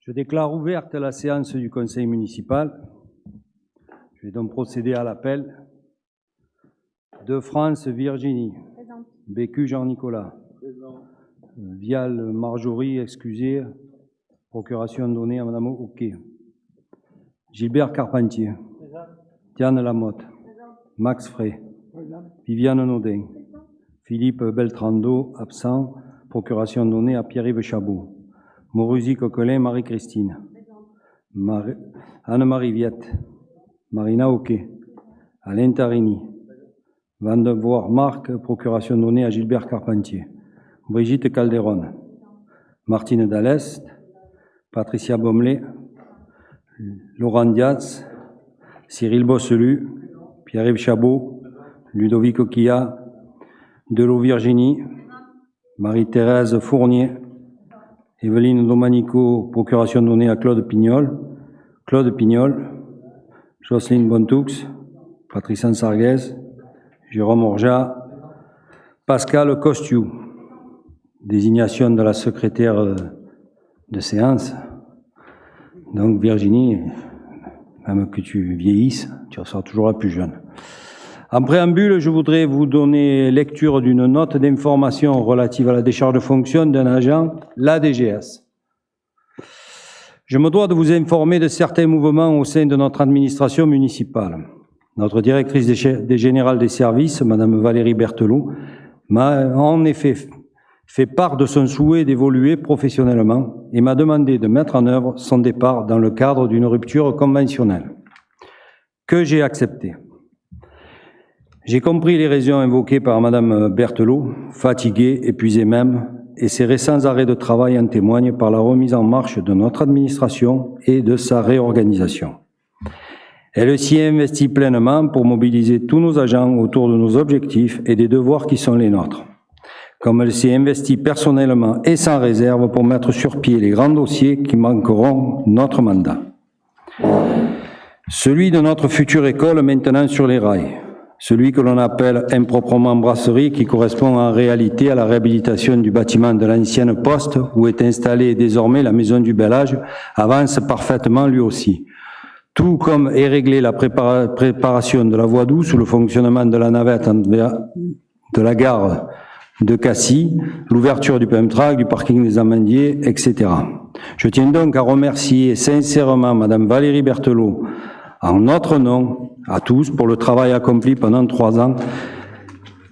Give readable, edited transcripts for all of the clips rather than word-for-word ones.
Je déclare ouverte la séance du conseil municipal. Je vais donc procéder à l'appel. De France, Virginie. Présente. Bécu, Jean-Nicolas. Présent. Vial, Marjorie, excusez. Procuration donnée à Madame Ouquet. Gilbert Carpentier. Présent. Diane Lamotte. Présent. Max Frey. Présent. Viviane Naudin. Philippe Beltrando, absent. Procuration donnée à Pierre-Yves Chabot. Maurusie Coquelin, Marie-Christine. Anne-Marie Viette. Marina Oquet. Alain Tarini. Van de Voir Marc, procuration donnée à Gilbert Carpentier. Brigitte Calderon. Martine Dallest. Patricia Bommelet. Laurent Diaz. Cyril Bosselu. Pierre-Yves Chabot. Ludovic Oquilla. Delot Virginie. Marie-Thérèse Fournier. Evelyne Domanico, procuration donnée à Claude Pignol. Claude Pignol. Jocelyne Bontoux. Patrice Ansarguez. Jérôme Orja. Pascal Costiou. Désignation de la secrétaire de séance. Donc Virginie, même que tu vieillisses, tu seras toujours la plus jeune. En préambule, je voudrais vous donner lecture d'une note d'information relative à la décharge de fonction d'un agent, l'ADGS. Je me dois de vous informer de certains mouvements au sein de notre administration municipale. Notre directrice des générales des services, Madame Valérie Berthelot, m'a en effet fait part de son souhait d'évoluer professionnellement et m'a demandé de mettre en œuvre son départ dans le cadre d'une rupture conventionnelle, que j'ai accepté. J'ai compris les raisons invoquées par Madame Berthelot, fatiguée, épuisée même, et ses récents arrêts de travail en témoignent par la remise en marche de notre administration et de sa réorganisation. Elle s'y investit pleinement pour mobiliser tous nos agents autour de nos objectifs et des devoirs qui sont les nôtres. Comme elle s'est investie personnellement et sans réserve pour mettre sur pied les grands dossiers qui manqueront notre mandat. Celui de notre future école maintenant sur les rails. Celui que l'on appelle improprement brasserie, qui correspond en réalité à la réhabilitation du bâtiment de l'ancienne poste où est installée désormais la maison du Bel Âge, avance parfaitement lui aussi. Tout comme est réglée la préparation de la voie douce ou le fonctionnement de la navette de la gare de Cassis, l'ouverture du Pemtrac, du parking des Amandiers, etc. Je tiens donc à remercier sincèrement Madame Valérie Berthelot, en notre nom, à tous, pour le travail accompli pendant 3 ans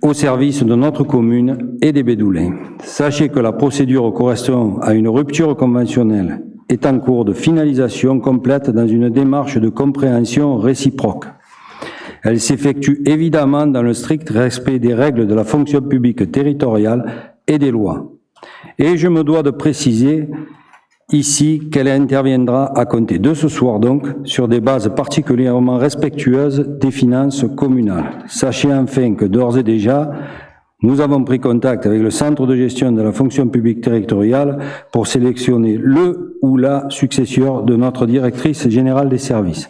au service de notre commune et des Bédoulins. Sachez que la procédure correspond à une rupture conventionnelle est en cours de finalisation complète dans une démarche de compréhension réciproque. Elle s'effectue évidemment dans le strict respect des règles de la fonction publique territoriale et des lois. Et je me dois de préciser ici qu'elle interviendra à compter de ce soir donc sur des bases particulièrement respectueuses des finances communales. Sachez enfin que d'ores et déjà, nous avons pris contact avec le centre de gestion de la fonction publique territoriale pour sélectionner le ou la successeur de notre directrice générale des services.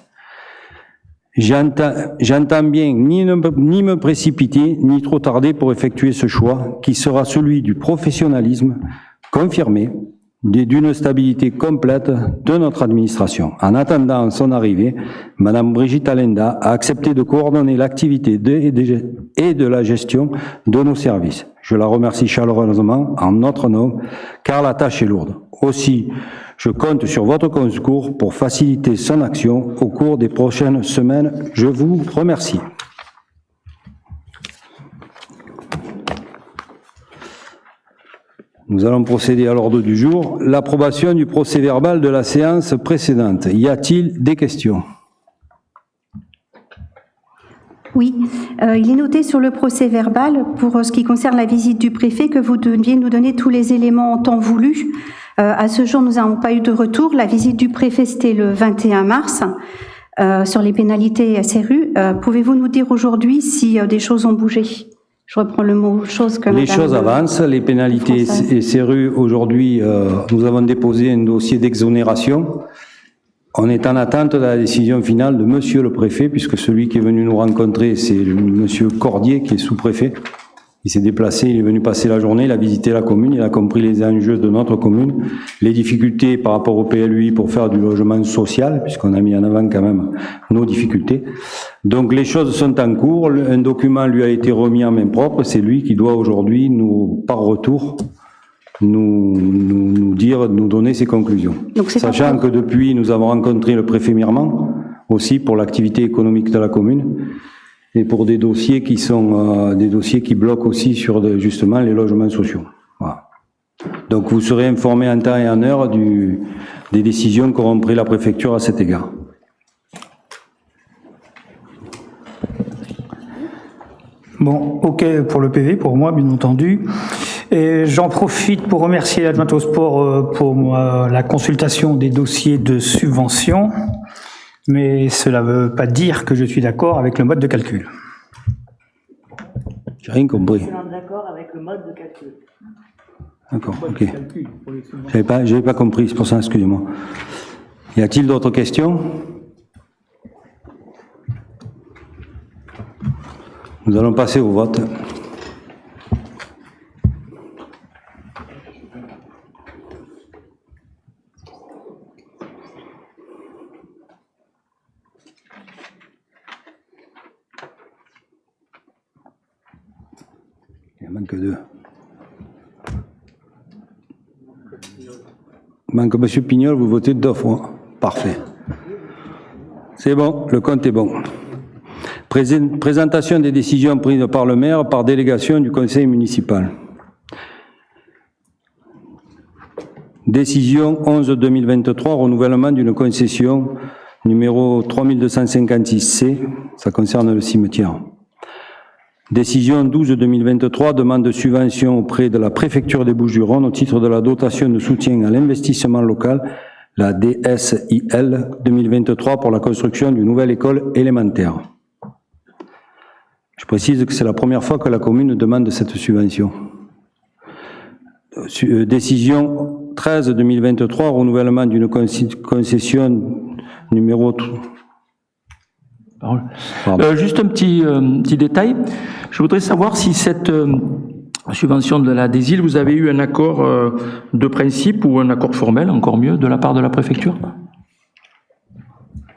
J'entends bien ni me précipiter, ni trop tarder pour effectuer ce choix, qui sera celui du professionnalisme confirmé, d'une stabilité complète de notre administration. En attendant son arrivée, Madame Brigitte Allenda a accepté de coordonner l'activité et de la gestion de nos services. Je la remercie chaleureusement en notre nom, car la tâche est lourde. Aussi, je compte sur votre concours pour faciliter son action au cours des prochaines semaines. Je vous remercie. Nous allons procéder à l'ordre du jour. L'approbation du procès-verbal de la séance précédente. Y a-t-il des questions? Oui, il est noté sur le procès-verbal, pour ce qui concerne la visite du préfet, que vous deviez nous donner tous les éléments en temps voulu. À ce jour, nous n'avons pas eu de retour. La visite du préfet, c'était le 21 mars, sur les pénalités SRU. Pouvez-vous nous dire aujourd'hui si des choses ont bougé? Je reprends le mot chose que les choses avancent, les pénalités SRU, aujourd'hui, nous avons déposé un dossier d'exonération. On est en attente de la décision finale de Monsieur le Préfet, puisque celui qui est venu nous rencontrer, c'est Monsieur Cordier, qui est sous-préfet. Il s'est déplacé, il est venu passer la journée, il a visité la commune, il a compris les enjeux de notre commune, les difficultés par rapport au PLUI pour faire du logement social, puisqu'on a mis en avant quand même nos difficultés. Donc les choses sont en cours, un document lui a été remis en main propre, c'est lui qui doit aujourd'hui, par retour, nous donner ses conclusions. Donc, sachant que depuis, nous avons rencontré le préfet Mirman, aussi pour l'activité économique de la commune, et pour des dossiers qui sont des dossiers qui bloquent aussi sur justement les logements sociaux. Voilà. Donc vous serez informés en temps et en heure des décisions qu'auront pris la préfecture à cet égard. Bon, ok pour le PV, pour moi bien entendu. Et j'en profite pour remercier l'adjointe au sport pour la consultation des dossiers de subvention. Mais cela ne veut pas dire que je suis d'accord avec le mode de calcul. J'ai rien compris. Je suis d'accord avec le mode de calcul. D'accord, ok. J'avais pas compris, c'est pour ça, excusez-moi. Y a-t-il d'autres questions? Nous allons passer au vote. Il en manque deux. Il manque M. Pignol, vous votez 2 fois. Parfait. C'est bon, le compte est bon. Présentation des décisions prises par le maire par délégation du conseil municipal. Décision 11-2023, renouvellement d'une concession numéro 3256C, ça concerne le cimetière. Décision 12-2023, demande de subvention auprès de la préfecture des Bouches-du-Rhône au titre de la dotation de soutien à l'investissement local, la DSIL 2023, pour la construction d'une nouvelle école élémentaire. Je précise que c'est la première fois que la commune demande cette subvention. Décision 13-2023, renouvellement d'une concession numéro... Juste un petit détail. Je voudrais savoir si cette subvention de la DSIL, vous avez eu un accord de principe ou un accord formel, encore mieux, de la part de la préfecture?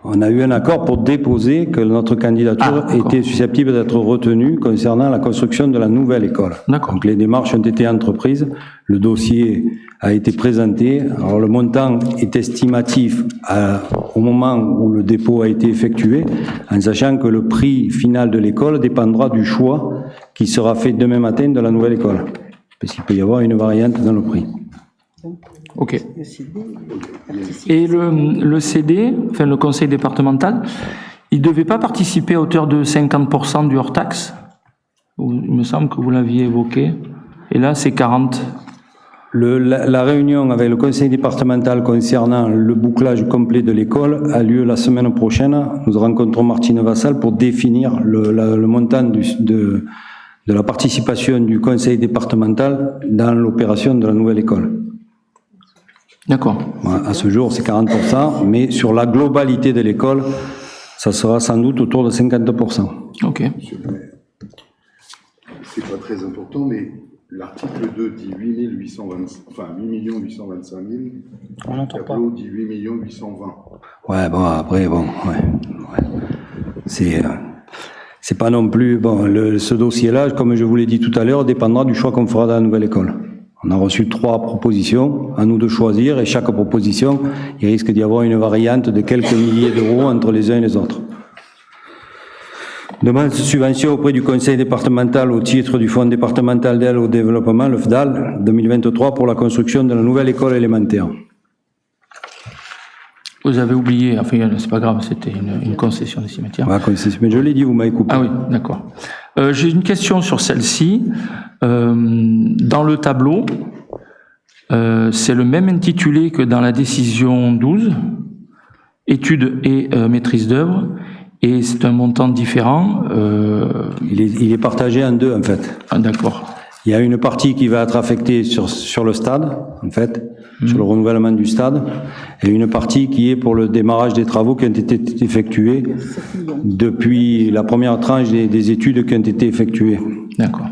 On a eu un accord pour déposer que notre candidature était susceptible d'être retenue concernant la construction de la nouvelle école. Donc les démarches ont été entreprises, le dossier a été présenté. Alors le montant est estimatif au moment où le dépôt a été effectué, en sachant que le prix final de l'école dépendra du choix qui sera fait demain matin de la nouvelle école. Parce qu'il peut y avoir une variante dans le prix. Ok. Et le CD, enfin le conseil départemental, il ne devait pas participer à hauteur de 50% du hors-taxe? Il me semble que vous l'aviez évoqué. Et là, c'est 40%. La réunion avec le conseil départemental concernant le bouclage complet de l'école a lieu la semaine prochaine. Nous rencontrons Martine Vassal pour définir le montant de la participation du conseil départemental dans l'opération de la nouvelle école. D'accord. À ce jour, c'est 40%, mais sur la globalité de l'école, ça sera sans doute autour de 50%. Ok. C'est pas très important, mais l'article 2 dit 8 825 000. On n'entend pas. Le tableau dit 8 820. Ouais, bon, après, bon, ouais. C'est pas non plus, bon, ce dossier-là, comme je vous l'ai dit tout à l'heure, dépendra du choix qu'on fera dans la nouvelle école. On a reçu 3 propositions, à nous de choisir, et chaque proposition, il risque d'y avoir une variante de quelques milliers d'euros entre les uns et les autres. Demande de subvention auprès du conseil départemental au titre du fonds départemental d'aide au développement, le FDAL, 2023, pour la construction de la nouvelle école élémentaire. Vous avez oublié, enfin c'est pas grave, c'était une concession des cimetières. Ouais, mais je l'ai dit, vous m'avez coupé. Ah oui, d'accord. J'ai une question sur celle-ci. Dans le tableau, c'est le même intitulé que dans la décision 12, études et maîtrise d'œuvre, et c'est un montant différent. Il est partagé en deux, en fait. Ah, d'accord. Il y a une partie qui va être affectée sur le stade, en fait, sur le renouvellement du stade, et une partie qui est pour le démarrage des travaux qui ont été effectués depuis la première tranche des études qui ont été effectuées. D'accord.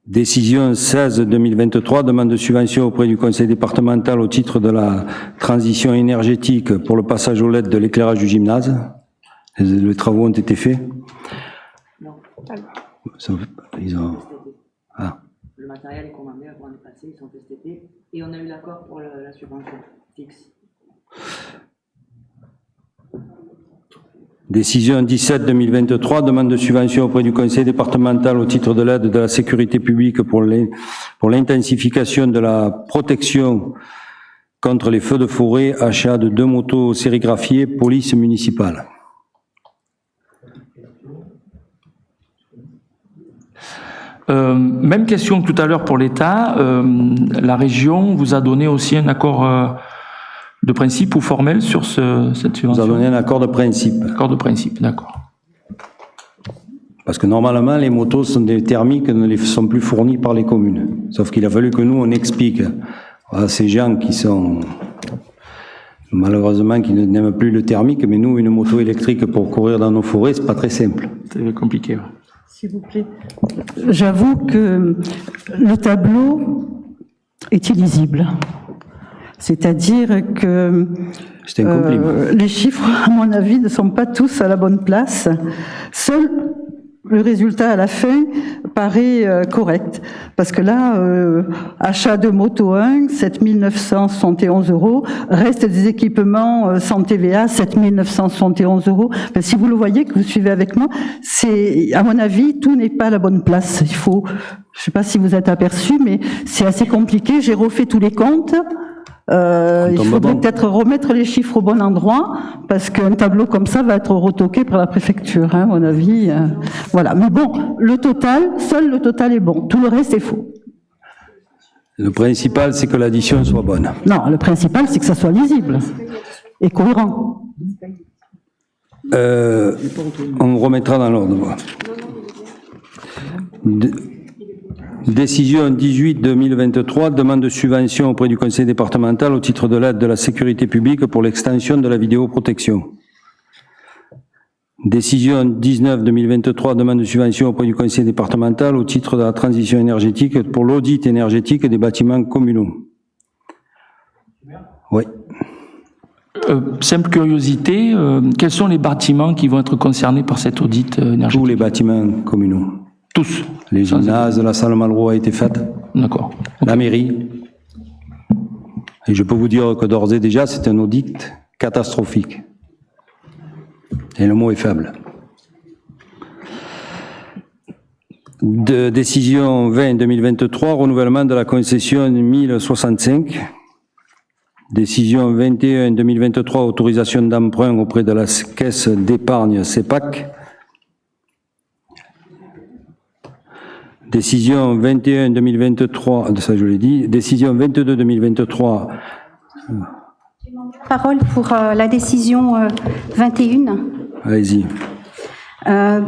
Décision 16-2023, demande de subvention auprès du conseil départemental au titre de la transition énergétique pour le passage au LED de l'éclairage du gymnase. Les travaux ont été faits. Non. Ils ont... Ah. Le matériel est commandé avant de passer, ils sont testés et on a eu l'accord pour la subvention fixe. Décision 17-2023, demande de subvention auprès du conseil départemental au titre de l'aide de la sécurité publique pour l'intensification de la protection contre les feux de forêt, achat de 2 motos sérigraphiées, police municipale. Même question que tout à l'heure pour l'État. La région vous a donné aussi un accord de principe ou formel sur cette subvention? Vous a donné un accord de principe. Accord de principe, d'accord. Parce que normalement, les motos sont des thermiques qui ne sont plus fournies par les communes. Sauf qu'il a fallu que nous, on explique à ces gens qui sont, malheureusement, qui n'aiment plus le thermique, mais nous, une moto électrique pour courir dans nos forêts, c'est pas très simple. C'est compliqué. Ouais. S'il vous plaît. J'avoue que le tableau est illisible. C'est-à-dire que les chiffres, à mon avis, ne sont pas tous à la bonne place. Seul le résultat à la fin paraît correct. Parce que là, achat de moto 1, 7 971 €, reste des équipements sans TVA, 7 971 €. Ben, si vous le voyez, que vous suivez avec moi, c'est, à mon avis, tout n'est pas à la bonne place. Il faut, je ne sais pas si vous êtes aperçu, mais c'est assez compliqué. J'ai refait tous les comptes. Il faudrait peut-être remettre les chiffres au bon endroit, parce qu'un tableau comme ça va être retoqué par la préfecture, hein, à mon avis. Voilà. Mais bon, le total, seul le total est bon. Tout le reste est faux. Le principal, c'est que l'addition soit bonne. Non, le principal, c'est que ça soit lisible et cohérent. On remettra dans l'ordre. Décision 18-2023, demande de subvention auprès du conseil départemental au titre de l'aide de la sécurité publique pour l'extension de la vidéoprotection. Décision 19-2023, demande de subvention auprès du conseil départemental au titre de la transition énergétique pour l'audit énergétique des bâtiments communaux. Oui. Simple curiosité, quels sont les bâtiments qui vont être concernés par cet audit énergétique? Tous les bâtiments communaux. Tous. Les gymnases, la salle Malraux a été faite. D'accord. La mairie. Et je peux vous dire que d'ores et déjà, c'est un audit catastrophique. Et le mot est faible. Décision 20-2023, renouvellement de la concession 1065. Décision 21-2023, autorisation d'emprunt auprès de la caisse d'épargne CEPAC. Décision 21-2023, ça je l'ai dit. Décision 22-2023. Parole pour la décision 21. Allez-y.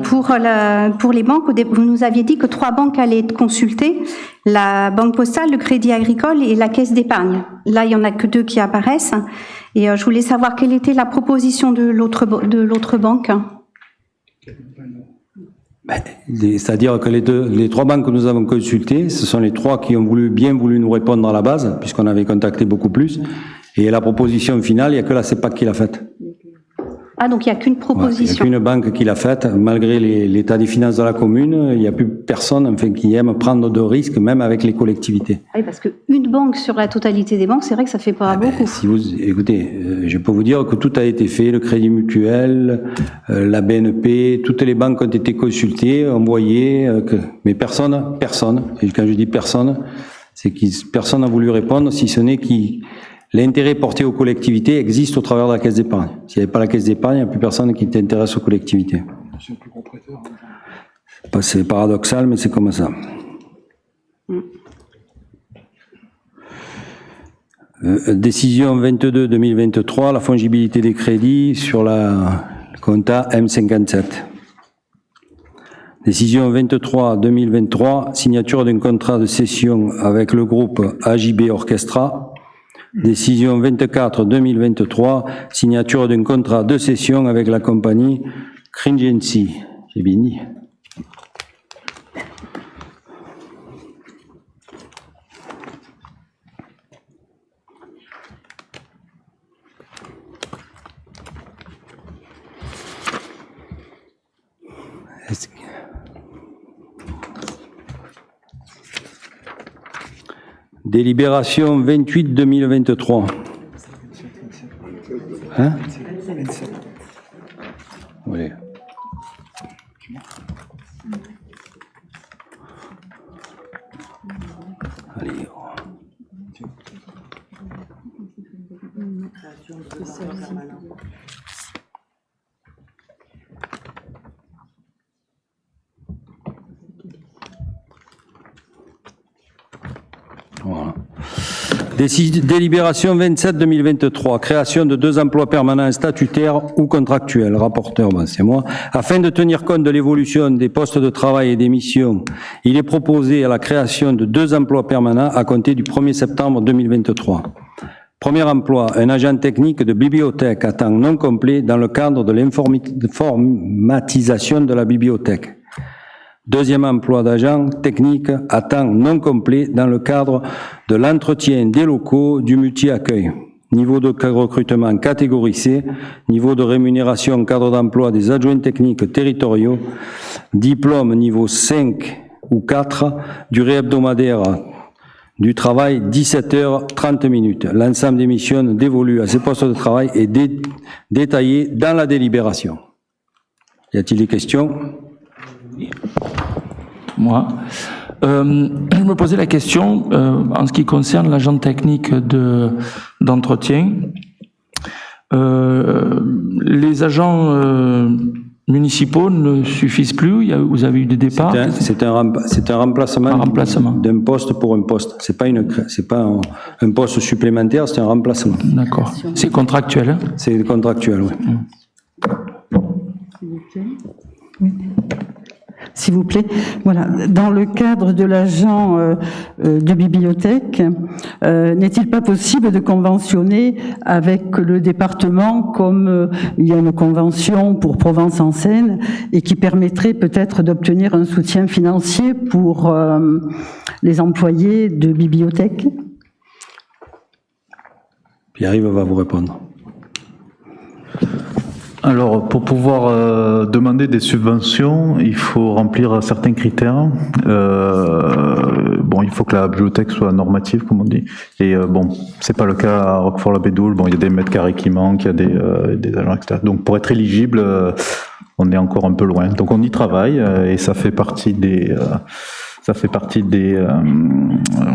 Pour les banques, vous nous aviez dit que 3 banques allaient être consultées, la Banque Postale, le Crédit Agricole et la Caisse d'épargne. Là, il n'y en a que 2 qui apparaissent. Et je voulais savoir quelle était la proposition de l'autre banque. C'est-à-dire que les 3 banques que nous avons consultées, ce sont les 3 qui ont bien voulu nous répondre à la base, puisqu'on avait contacté beaucoup plus. Et la proposition finale, il n'y a que la CEPAC qui l'a faite. Ah, donc il n'y a qu'une proposition. Il n'y a qu'une banque qui l'a faite, malgré l'état des finances de la commune, il n'y a plus personne enfin, qui aime prendre de risques, même avec les collectivités. Oui, parce qu'une banque sur la totalité des banques, c'est vrai que ça fait pas beaucoup. Si vous, écoutez, je peux vous dire que tout a été fait, le Crédit Mutuel, la BNP, toutes les banques ont été consultées, envoyées, mais personne, et quand je dis personne, c'est que personne n'a voulu répondre, si ce n'est l'intérêt porté aux collectivités existe au travers de la caisse d'épargne. S'il n'y avait pas la caisse d'épargne, il n'y a plus personne qui t'intéresse aux collectivités. C'est le plus gros prêteur. C'est paradoxal, mais c'est comme ça. Décision 22-2023, la fongibilité des crédits sur le compta M57. Décision 23-2023, signature d'un contrat de cession avec le groupe AJB Orchestra. Décision 24-2023, signature d'un contrat de cession avec la compagnie Cringency. J'ai bien dit. Délibération 28-2023. Hein? Oui. Allez. Voilà. Délibération 27-2023, création de 2 emplois permanents statutaires ou contractuels. Rapporteur, ben c'est moi. Afin de tenir compte de l'évolution des postes de travail et des missions, il est proposé à la création de 2 emplois permanents à compter du 1er septembre 2023. Premier emploi, un agent technique de bibliothèque à temps non complet dans le cadre de l'informatisation de la bibliothèque. Deuxième emploi d'agent technique à temps non complet dans le cadre de l'entretien des locaux du multi-accueil. Niveau de recrutement catégorie C, niveau de rémunération cadre d'emploi des adjoints techniques territoriaux, diplôme niveau 5 ou 4, durée hebdomadaire du travail 17h30. L'ensemble des missions dévolues à ces postes de travail est détaillé dans la délibération. Y a-t-il des questions ? Moi. Je me posais la question en ce qui concerne l'agent technique d'entretien. Les agents municipaux ne suffisent plus. Vous avez eu des départs. C'est un remplacement d'un poste pour un poste. C'est pas un poste supplémentaire, c'est un remplacement. D'accord. C'est contractuel. Hein? C'est contractuel, oui. Oui. S'il vous plaît, voilà. Dans le cadre de l'agent de bibliothèque, n'est-il pas possible de conventionner avec le département comme il y a une convention pour Provence-en-Seine et qui permettrait peut-être d'obtenir un soutien financier pour les employés de bibliothèque? Pierre-Yves va vous répondre. Alors, pour pouvoir demander des subventions, il faut remplir certains critères. Bon, il faut que la bibliothèque soit normative, comme on dit. Et bon, c'est pas le cas à Roquefort-la-Bédoule. Bon, il y a des mètres carrés qui manquent, il y a des agents, etc. Donc, pour être éligible, on est encore un peu loin. Donc, on y travaille et ça fait partie des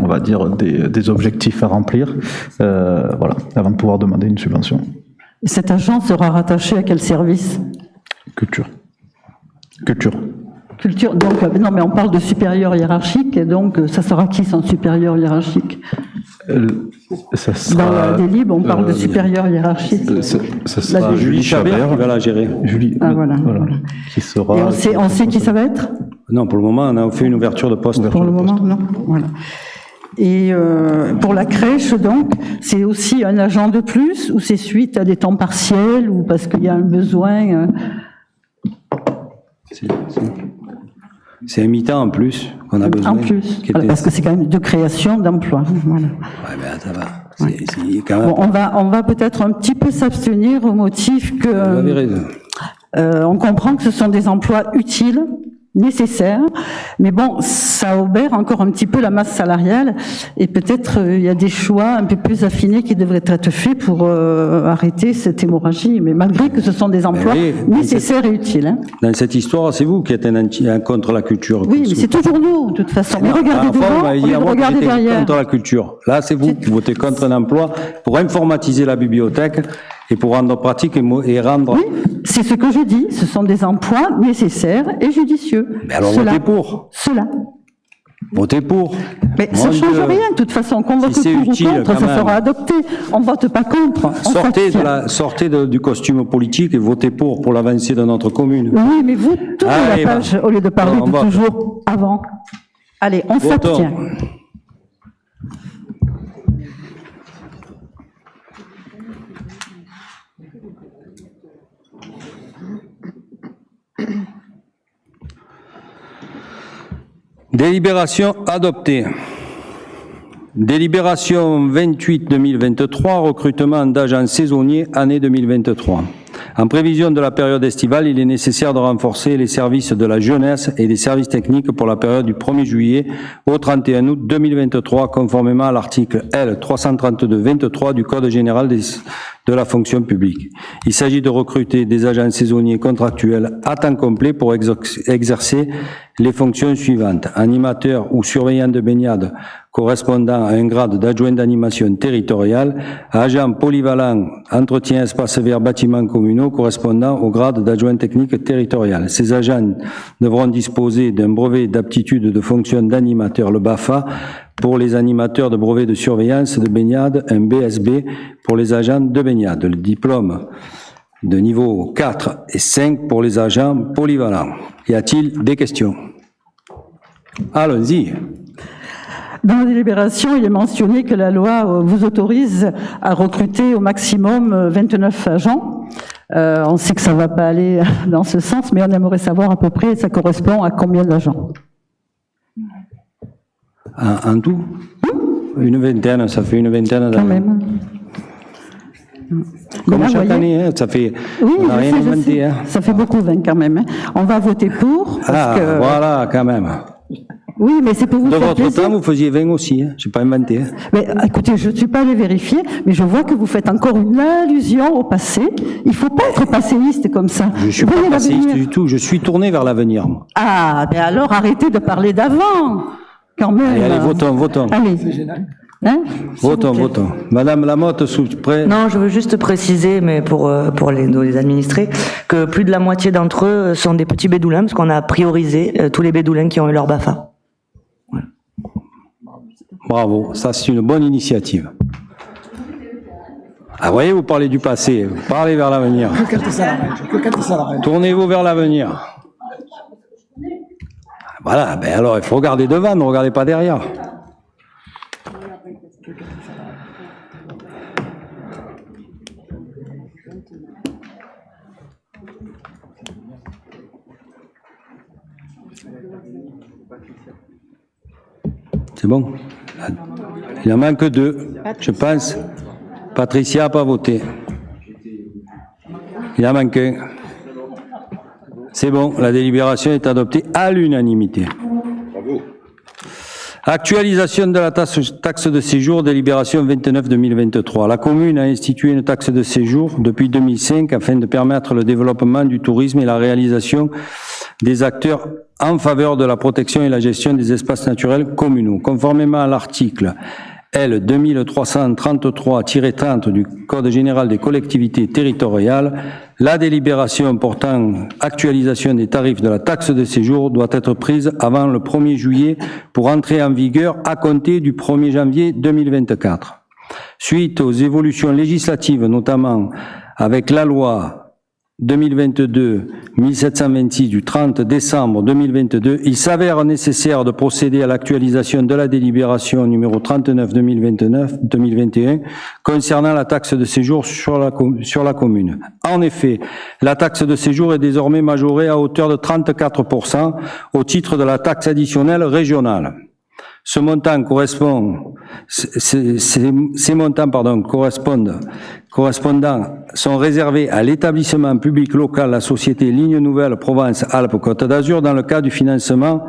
on va dire, des objectifs à remplir, voilà, avant de pouvoir demander une subvention. Cet agent sera rattaché à quel service? Culture. Culture, donc, non mais on parle de supérieur hiérarchique, et donc ça sera qui son supérieur hiérarchique? Ça sera, dans la délib, on parle de supérieur hiérarchique. Ça sera Julie Chabert qui va la gérer. Julie, voilà. qui sera... Et on sait qui ça va être? Non, pour le moment, on a fait une ouverture de poste. Pour le moment, non. Voilà. Et pour la crèche, donc, c'est aussi un agent de plus, ou c'est suite à des temps partiels, ou parce qu'il y a un besoin C'est un mi-temps en plus qu'on a besoin. En plus, voilà, parce que c'est quand même de création d'emplois. Voilà. Ouais, ben ça va. C'est quand même... Bon, on va peut-être un petit peu s'abstenir au motif que... Vous avez raison. On comprend que ce sont des emplois utiles, nécessaires, mais bon, ça obère encore un petit peu la masse salariale, et peut-être il y a des choix un peu plus affinés qui devraient être faits pour arrêter cette hémorragie, mais malgré que ce sont des emplois nécessaires et utiles. Hein. Dans cette histoire, c'est vous qui êtes contre la culture. Oui, mais c'est toujours nous, de toute façon. Mais regardez devant, regardez derrière. Contre la culture. Là, c'est vous qui votez contre un emploi pour informatiser la bibliothèque et pour rendre pratique et rendre... Oui, c'est ce que je dis, ce sont des emplois nécessaires et judicieux. Mais alors votez pour. Cela. Votez pour. Mais ça ne change rien, de toute façon, qu'on vote pour ou contre, ça sera adopté. On ne vote pas contre. Sortez du costume politique et votez pour l'avancée de notre commune. Oui, mais vous tournez la page au lieu de parler de toujours avant. Allez, on s'abstient. Délibération adoptée. Délibération 28-2023, recrutement d'agents saisonniers, année 2023. En prévision de la période estivale, il est nécessaire de renforcer les services de la jeunesse et des services techniques pour la période du 1er juillet au 31 août 2023, conformément à l'article L. 332-23 du Code général de la fonction publique. Il s'agit de recruter des agents saisonniers contractuels à temps complet pour exercer les fonctions suivantes: animateur ou surveillant de baignade correspondant à un grade d'adjoint d'animation territoriale, agent polyvalent entretien espaces verts bâtiments communaux correspondant au grade d'adjoint technique territorial. Ces agents devront disposer d'un brevet d'aptitude de fonction d'animateur, le BAFA, pour les animateurs de brevet de surveillance de baignade, un BSB pour les agents de baignade, le diplôme de niveau 4 et 5 pour les agents polyvalents. Y a-t-il des questions? Allons-y. Dans la délibération, il est mentionné que la loi vous autorise à recruter au maximum 29 agents. On sait que ça ne va pas aller dans ce sens, mais on aimerait savoir à peu près, ça correspond à combien d'agents? En tout? Une vingtaine, ça fait une vingtaine d'années. Quand même. Comme Là, chaque voyez, année, hein, ça fait, oui, on n'a rien je sais. inventé. Hein. Ça fait beaucoup 20 quand même. Hein. On va voter pour. Parce que... Voilà, quand même. Oui, mais c'est pour vous De faire votre plaisir. temps, vous faisiez 20 aussi, hein. Je n'ai pas inventé. Hein. Mais écoutez, je ne suis pas allée vérifier, mais je vois que vous faites encore une allusion au passé. Il ne faut pas être passéiste comme ça. Je ne suis Voyez pas passéiste l'avenir. du tout, je suis tourné vers l'avenir. Moi. Ah, mais alors arrêtez de parler d'avant, quand même. Allez, votons. Allez. Hein, Votons. Madame Lamotte, prêt? Non, je veux juste préciser, mais pour les administrés, que plus de la moitié d'entre eux sont des petits bédoulins, parce qu'on a priorisé tous les bédoulins qui ont eu leur BAFA. Voilà. Bravo, ça c'est une bonne initiative. Ah, voyez, vous parlez du passé, vous parlez vers l'avenir. Tournez-vous vers l'avenir. Voilà, ben alors il faut regarder devant, ne regardez pas derrière. C'est bon? Il en manque 2, je pense. Patricia n'a pas voté. Il en manque 1. C'est bon, la délibération est adoptée à l'unanimité. Actualisation de la taxe de séjour, délibération 29-2023. La commune a institué une taxe de séjour depuis 2005 afin de permettre le développement du tourisme et la réalisation des acteurs en faveur de la protection et la gestion des espaces naturels communaux. Conformément à l'article L. 2333-30 du Code général des collectivités territoriales, la délibération portant actualisation des tarifs de la taxe de séjour doit être prise avant le 1er juillet pour entrer en vigueur à compter du 1er janvier 2024. Suite aux évolutions législatives, notamment avec la loi 2022-1726 du 30 décembre 2022, il s'avère nécessaire de procéder à l'actualisation de la délibération numéro 39-2021 concernant la taxe de séjour sur la commune. En effet, la taxe de séjour est désormais majorée à hauteur de 34% au titre de la taxe additionnelle régionale. Ce montant correspondant sont réservés à l'établissement public local, la société Ligne Nouvelle Provence-Alpes-Côte d'Azur, dans le cadre du financement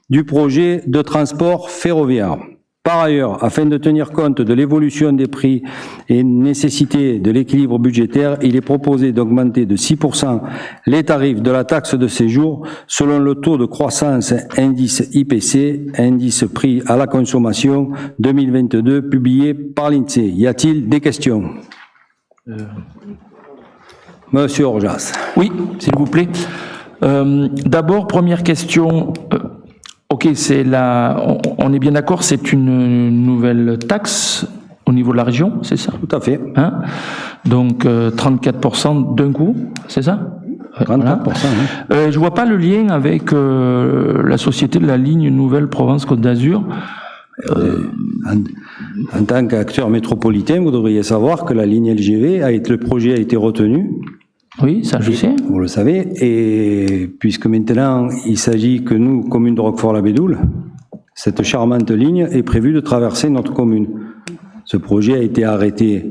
du projet de transport ferroviaire. Par ailleurs, afin de tenir compte de l'évolution des prix et nécessité de l'équilibre budgétaire, il est proposé d'augmenter de 6% les tarifs de la taxe de séjour selon le taux de croissance indice IPC, indice prix à la consommation 2022, publié par l'INSEE. Y a-t-il des questions? Monsieur Orjas. Oui, s'il vous plaît. D'abord, première question. Ok, on est bien d'accord, c'est une nouvelle taxe au niveau de la région, c'est ça? Tout à fait. Hein? Donc 34% d'un coup, c'est ça? 34%. Voilà. Je vois pas le lien avec la société de la ligne Nouvelle Provence-Côte d'Azur. En tant qu'acteur métropolitain, vous devriez savoir que la ligne LGV, le projet a été retenu. Oui, ça je sais. Vous le savez, et puisque maintenant il s'agit que nous, commune de Roquefort-la-Bédoule, cette charmante ligne est prévue de traverser notre commune. Ce projet a été arrêté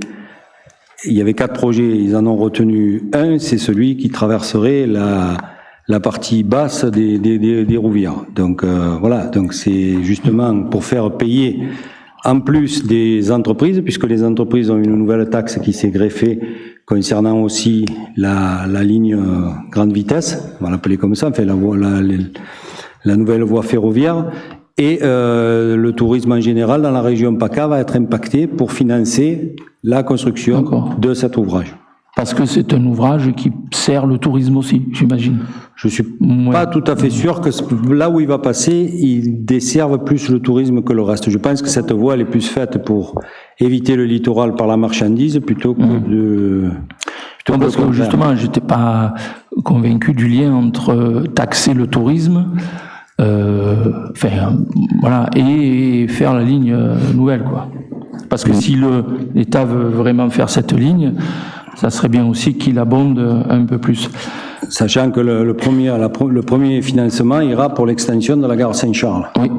il y avait 4 projets, ils en ont retenu un, c'est celui qui traverserait la partie basse des Rouvières. Donc voilà, donc c'est justement pour faire payer en plus des entreprises, puisque les entreprises ont une nouvelle taxe qui s'est greffée concernant aussi la ligne grande vitesse, on va l'appeler comme ça, enfin la nouvelle voie ferroviaire, et le tourisme en général dans la région PACA va être impacté pour financer la construction de cet ouvrage. Parce que c'est un ouvrage qui sert le tourisme aussi, j'imagine. Je suis pas tout à fait sûr que là où il va passer, il desserve plus le tourisme que le reste. Je pense que cette voie elle est plus faite pour éviter le littoral par la marchandise plutôt que de... Non, parce que justement, j'étais pas convaincu du lien entre taxer le tourisme, voilà, et faire la ligne nouvelle, quoi. Parce que si l'État veut vraiment faire cette ligne, ça serait bien aussi qu'il abonde un peu plus. Sachant que le premier financement ira pour l'extension de la gare Saint-Charles. Oui,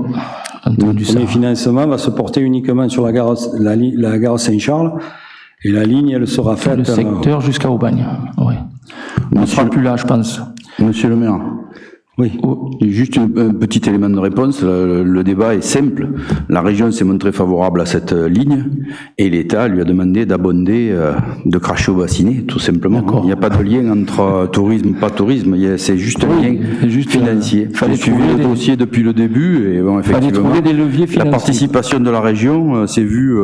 le premier financement va se porter uniquement sur la gare Saint-Charles, et la ligne, elle sera faite... Le secteur jusqu'à Aubagne, oui. On ne sera plus là, je pense. Monsieur le maire. Oui. Juste un petit élément de réponse. Le débat est simple. La région s'est montrée favorable à cette ligne et l'État lui a demandé d'abonder, de cracher au bassinet, tout simplement. Il n'y a pas de lien entre tourisme, pas tourisme. C'est juste un lien financier. Fallait suivi le dossier depuis le début et bon, effectivement, trouver des leviers financiers. La participation de la région s'est vue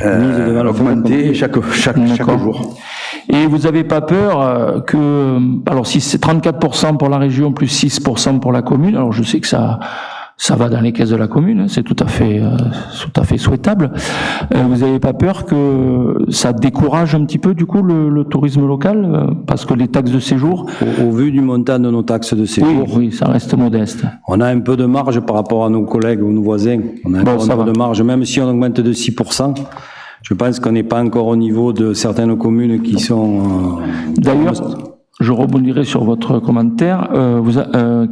augmenter chaque jour. Et vous n'avez pas peur que, alors si c'est 34% pour la région plus 6% pour la commune, alors je sais que ça va dans les caisses de la commune, hein, c'est tout à fait souhaitable. Vous n'avez pas peur que ça décourage un petit peu du coup le tourisme local, parce que les taxes de séjour... Au vu du montant de nos taxes de séjour, oui, ça reste modeste. On a un peu de marge par rapport à nos collègues ou nos voisins. On a un peu de marge, même si on augmente de 6%. Je pense qu'on n'est pas encore au niveau de certaines communes qui sont... D'ailleurs, je rebondirai sur votre commentaire.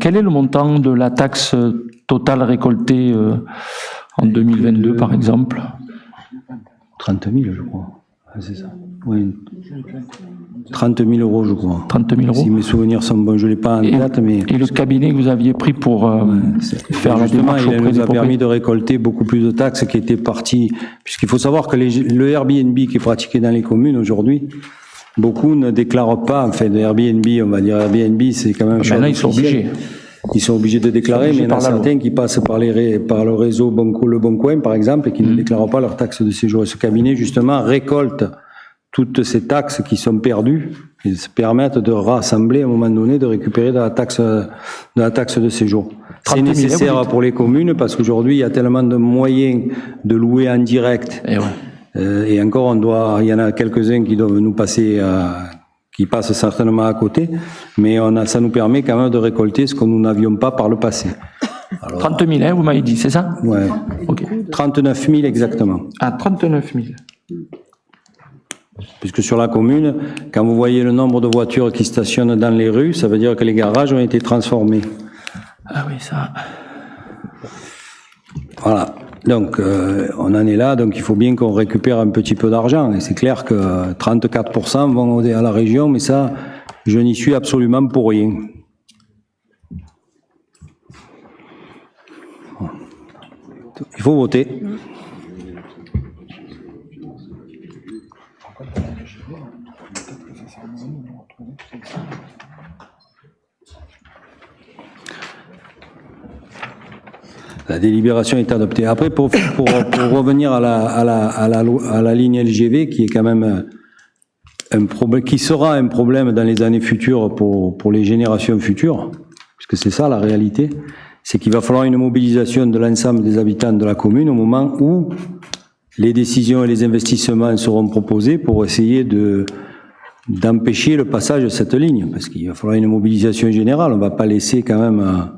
Quel est le montant de la taxe totale récoltée en 2022, par exemple? 30 000, je crois. Ah, c'est ça. Oui. 30 000 euros, je crois. 30 000 euros. Si mes souvenirs sont bons, je ne l'ai pas en date, mais... Et le cabinet que vous aviez pris pour faire la démarche auprès des propriétaires. Il nous a permis de récolter beaucoup plus de taxes qui étaient parties... Puisqu'il faut savoir que le Airbnb qui est pratiqué dans les communes aujourd'hui, beaucoup ne déclarent pas, enfin, de Airbnb, on va dire Airbnb, c'est quand même... Là, ils sont obligés. Ils sont obligés de déclarer, mais il y en a certains qui passent par le réseau Le Bon Coin, par exemple, et qui ne déclarent pas leur taxe de séjour. Et ce cabinet, justement, récolte toutes ces taxes qui sont perdues et se permettent de rassembler à un moment donné, de récupérer de la taxe de séjour. C'est nécessaire pour les communes parce qu'aujourd'hui, il y a tellement de moyens de louer en direct. Et encore, il y en a quelques-uns qui doivent nous passer, qui passent certainement à côté, mais ça nous permet quand même de récolter ce que nous n'avions pas par le passé. Alors, 30 000, hein, vous m'avez dit, c'est ça? Ouais. Okay. 39 000 exactement. Ah, 39 000. Puisque sur la commune, quand vous voyez le nombre de voitures qui stationnent dans les rues, ça veut dire que les garages ont été transformés. Ah oui, ça... Voilà. Donc, on en est là, donc il faut bien qu'on récupère un petit peu d'argent. Et c'est clair que 34% vont à la région, mais ça, je n'y suis absolument pour rien. Il faut voter. La délibération est adoptée. Après, pour revenir à la ligne LGV, qui est quand même un problème, qui sera un problème dans les années futures pour les générations futures, puisque c'est ça la réalité, c'est qu'il va falloir une mobilisation de l'ensemble des habitants de la commune au moment où les décisions et les investissements seront proposés pour essayer d'empêcher le passage de cette ligne, parce qu'il va falloir une mobilisation générale. On ne va pas laisser quand même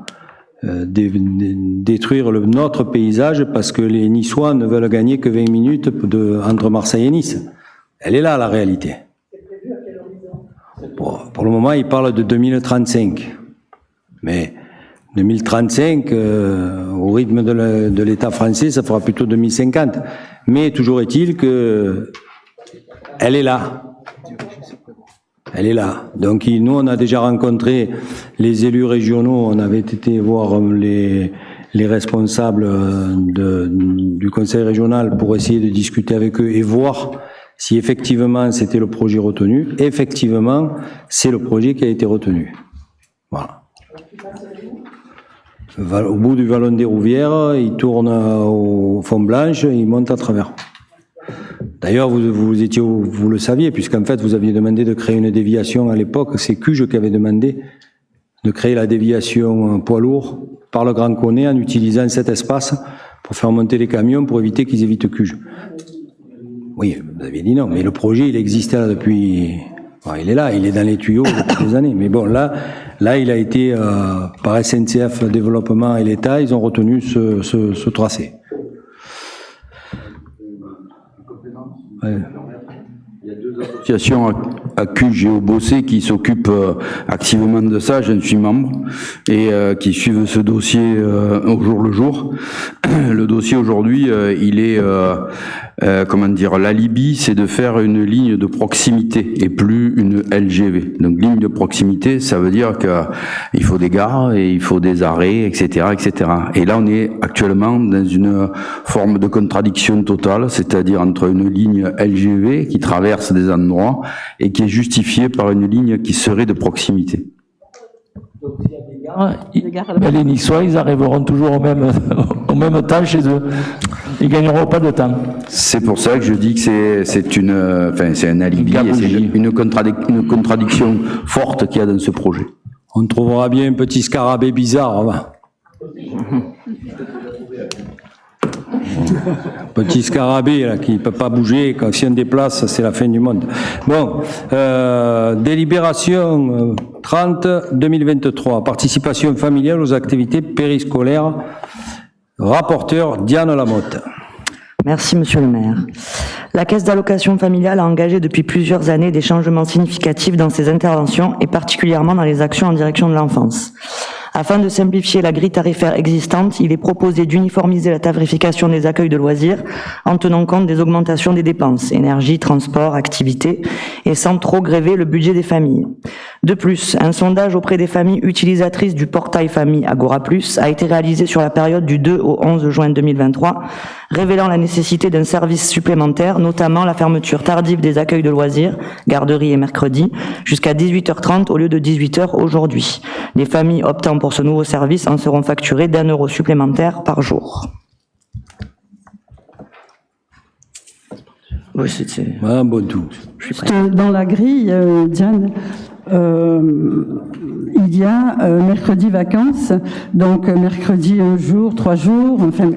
détruire notre paysage parce que les Niçois ne veulent gagner que 20 minutes entre Marseille et Nice. Elle est là, la réalité. Pour le moment, ils parlent de 2035. Mais 2035, au rythme de l'État français, ça fera plutôt 2050. Mais toujours est-il que elle est là. Elle est là. Donc nous, on a déjà rencontré les élus régionaux, on avait été voir les responsables du conseil régional pour essayer de discuter avec eux et voir si effectivement c'était le projet retenu. Effectivement, c'est le projet qui a été retenu. Voilà. Au bout du vallon des Rouvières, il tourne au Fond Blanche, il monte à travers. D'ailleurs, vous le saviez, puisqu'en fait, vous aviez demandé de créer une déviation à l'époque. C'est Cuges qui avait demandé de créer la déviation poids lourd par le Grand Connet en utilisant cet espace pour faire monter les camions pour éviter qu'ils évitent Cuges. Oui, vous aviez dit non, mais le projet, il existait là depuis... Bon, il est là, il est dans les tuyaux depuis des années. Mais bon, là il a été, par SNCF Développement et l'État, ils ont retenu ce tracé. Ouais. Il y a deux associations à Cuges et au Bossé qui s'occupent activement de ça, j'en suis membre, et qui suivent ce dossier au jour le jour. Le dossier aujourd'hui, il est, comment dire, l'alibi, c'est de faire une ligne de proximité et plus une LGV. Donc ligne de proximité, ça veut dire qu'il faut des gares et il faut des arrêts, etc., etc. Et là, on est actuellement dans une forme de contradiction totale, c'est-à-dire entre une ligne LGV qui traverse des endroits et qui est justifiée par une ligne qui serait de proximité. Les Niçois, ils arriveront toujours au même temps chez eux. Ils gagneront pas de temps. C'est pour ça que je dis que c'est un alibi et c'est une contradiction forte qu'il y a dans ce projet. On trouvera bien un petit scarabée bizarre, va. Petit scarabée là, qui ne peut pas bouger, quand si on déplace, c'est la fin du monde. Bon, délibération 30-2023, participation familiale aux activités périscolaires. Rapporteur Diane Lamotte. Merci, Monsieur le maire. La Caisse d'allocation familiale a engagé depuis plusieurs années des changements significatifs dans ses interventions et particulièrement dans les actions en direction de l'enfance. Afin de simplifier la grille tarifaire existante, il est proposé d'uniformiser la tarification des accueils de loisirs en tenant compte des augmentations des dépenses, énergie, transport, activités, et sans trop gréver le budget des familles. De plus, un sondage auprès des familles utilisatrices du portail Famille Agora Plus a été réalisé sur la période du 2 au 11 juin 2023, révélant la nécessité d'un service supplémentaire, notamment la fermeture tardive des accueils de loisirs, garderie et mercredi, jusqu'à 18h30 au lieu de 18h aujourd'hui. Les familles optant pour ce nouveau service en seront facturées d'1 euro supplémentaire par jour. Oui, c'est un bon tout. Dans la grille, Diane, il y a mercredi vacances, donc mercredi un jour, 3 jours, enfin,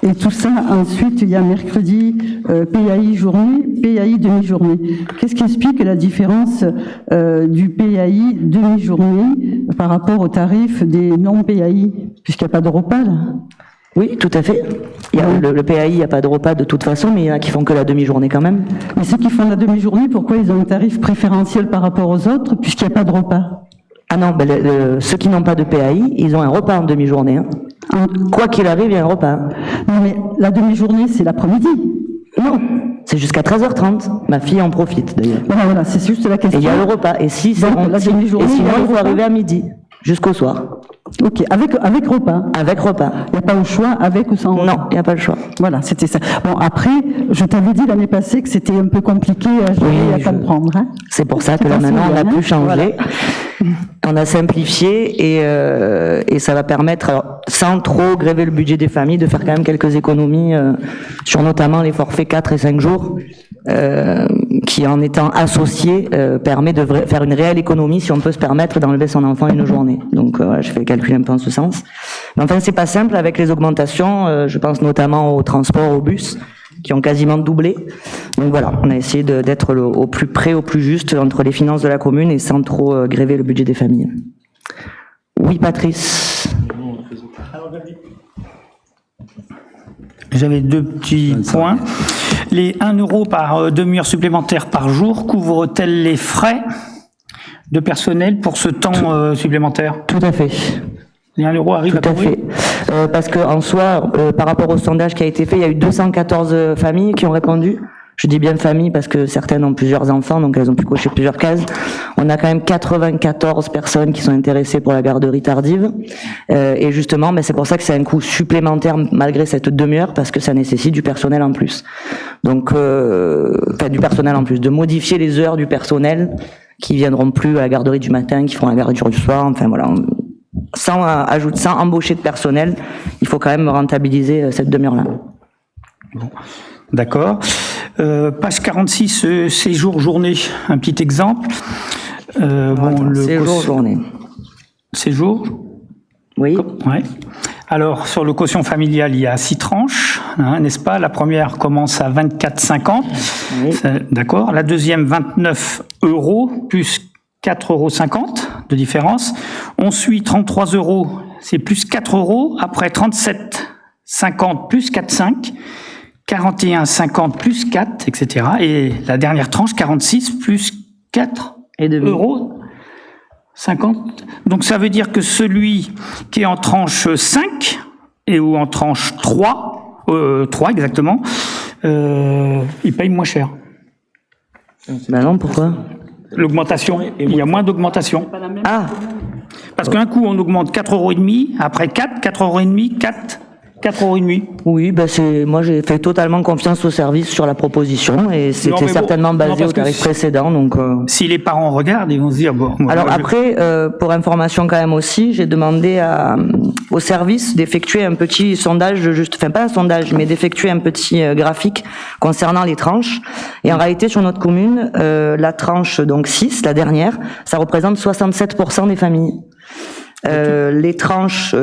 et tout ça. Ensuite, il y a mercredi PAI journée, PAI demi-journée. Qu'est-ce qui explique la différence du PAI demi-journée par rapport au tarif des non-PAI, puisqu'il n'y a pas de repas là? Oui, tout à fait. Il y a le PAI, il n'y a pas de repas de toute façon, mais il y en a qui font que la demi-journée quand même. Mais ceux qui font la demi-journée, pourquoi ils ont un tarif préférentiel par rapport aux autres, puisqu'il n'y a pas de repas? Ah non, ceux qui n'ont pas de PAI, ils ont un repas en demi-journée. Hein. Quoi qu'il arrive, il y a un repas. Non, mais la demi-journée, c'est l'après-midi. Non, c'est jusqu'à 13h30. Ma fille en profite d'ailleurs. Voilà, c'est juste la question. Et il y a le repas. Et si c'est la demi-journée, sinon, il faut arriver à midi, jusqu'au soir. Ok, avec repas. Avec repas. Il n'y a pas le choix, avec ou sans repas. Non, il n'y a pas le choix. Voilà, c'était ça. Bon, après, je t'avais dit l'année passée que c'était un peu compliqué à gérer, à comprendre. Hein. C'est pour ça que là, maintenant, on a pu changer. Voilà. On a simplifié et ça va permettre, alors, sans trop gréver le budget des familles, de faire quand même quelques économies sur notamment les forfaits 4 et 5 jours, qui en étant associés permet de faire une réelle économie si on peut se permettre d'enlever son enfant une journée. Donc je fais le calcul un peu en ce sens. Mais enfin c'est pas simple avec les augmentations, je pense notamment au transport, au bus, qui ont quasiment doublé. Donc voilà, on a essayé d'être au plus près, au plus juste entre les finances de la commune et sans trop gréver le budget des familles. Oui, Patrice. J'avais 2 petits points. Les 1 euro par demi-heure supplémentaire par jour couvrent-elles les frais de personnel pour ce temps supplémentaire? Tout à fait. Les 1 euro arrivent à couvrir? Tout à fait. Parce qu'en soi, par rapport au sondage qui a été fait, il y a eu 214 familles qui ont répondu. Je dis bien famille parce que certaines ont plusieurs enfants, donc elles ont pu cocher plusieurs cases. On a quand même 94 personnes qui sont intéressées pour la garderie tardive. Et justement, c'est pour ça que c'est un coût supplémentaire malgré cette demi-heure, parce que ça nécessite du personnel en plus. Donc, du personnel en plus, de modifier les heures du personnel qui viendront plus à la garderie du matin, qui feront la garderie du soir, enfin voilà. Sans embaucher de personnel, il faut quand même rentabiliser cette demi-heure-là. Bon. D'accord. Page 46, séjour journée. Un petit exemple. Séjour journée. Séjour. Oui. Ouais. Alors, sur le quotient familial, il y a 6 tranches, n'est-ce pas? La première commence à 24,50 €. Oui. D'accord. La deuxième, 29 € plus 4,50 € de différence. On suit 33 €, c'est plus 4 €. Après 37,50 plus 4,5. 41,50 plus 4, etc. Et la dernière tranche, 46 plus 4 € 50. Donc ça veut dire que celui qui est en tranche 5 ou en tranche 3 exactement, il paye moins cher. Ben non, pourquoi? L'augmentation, il y a moins d'augmentation. Ah. Parce qu'un coup on augmente 4,5 €, après 4,5 €, 4,5 €. Oui, moi j'ai fait totalement confiance au service sur la proposition et c'était certainement basé au tarif précédent. Donc, si les parents regardent, ils vont se dire bon. Alors après, pour information quand même aussi, j'ai demandé au service d'effectuer un petit sondage, pas un sondage, mais d'effectuer un petit graphique concernant les tranches. Et en réalité, sur notre commune, la tranche donc 6, la dernière, ça représente 67% des familles. Les tranches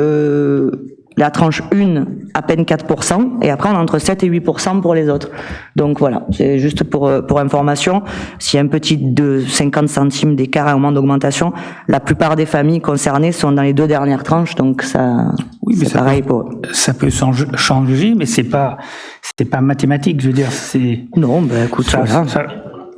la tranche 1, à peine 4%, et après on a entre 7 et 8% pour les autres. Donc voilà, c'est juste pour information, s'il y a un petit de 50 centimes d'écart à un moment d'augmentation, la plupart des familles concernées sont dans les 2 dernières tranches, donc ça, oui, c'est pareil pour eux. Ça peut changer, mais c'est pas mathématique, je veux dire, c'est... Non, écoute,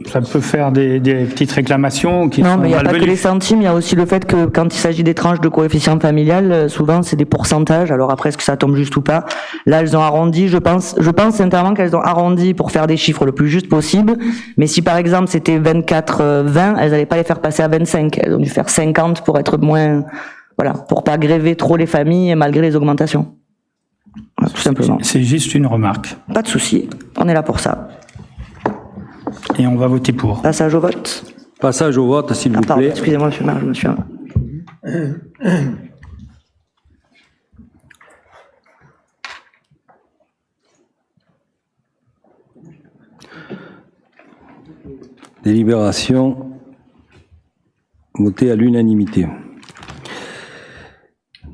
ça peut faire des petites réclamations qui sont malvenues. Non, mais il n'y a pas que les centimes, il y a aussi le fait que quand il s'agit des tranches de coefficient familial, souvent c'est des pourcentages, alors après est-ce que ça tombe juste ou pas? Là, elles ont arrondi, je pense sincèrement qu'elles ont arrondi pour faire des chiffres le plus juste possible, mais si par exemple c'était 24-20, elles n'allaient pas les faire passer à 25, elles ont dû faire 50 pour être moins, voilà, pour pas gréver trop les familles malgré les augmentations. Voilà, tout simplement. C'est juste une remarque. Pas de souci, on est là pour ça. Et on va voter pour. Passage au vote. Passage au vote, s'il vous plaît. Excusez-moi, monsieur le maire, je me suis... Délibération votée à l'unanimité.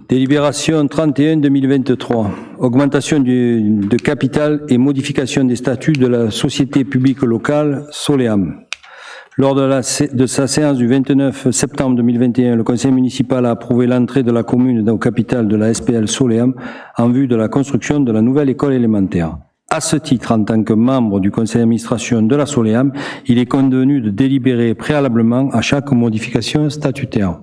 Délibération 31-2023. Augmentation de capital et modification des statuts de la société publique locale Soleam. Lors de sa séance du 29 septembre 2021, le conseil municipal a approuvé l'entrée de la commune au capital de la SPL Soleam en vue de la construction de la nouvelle école élémentaire. À ce titre, en tant que membre du conseil d'administration de la Soleam, il est convenu de délibérer préalablement à chaque modification statutaire.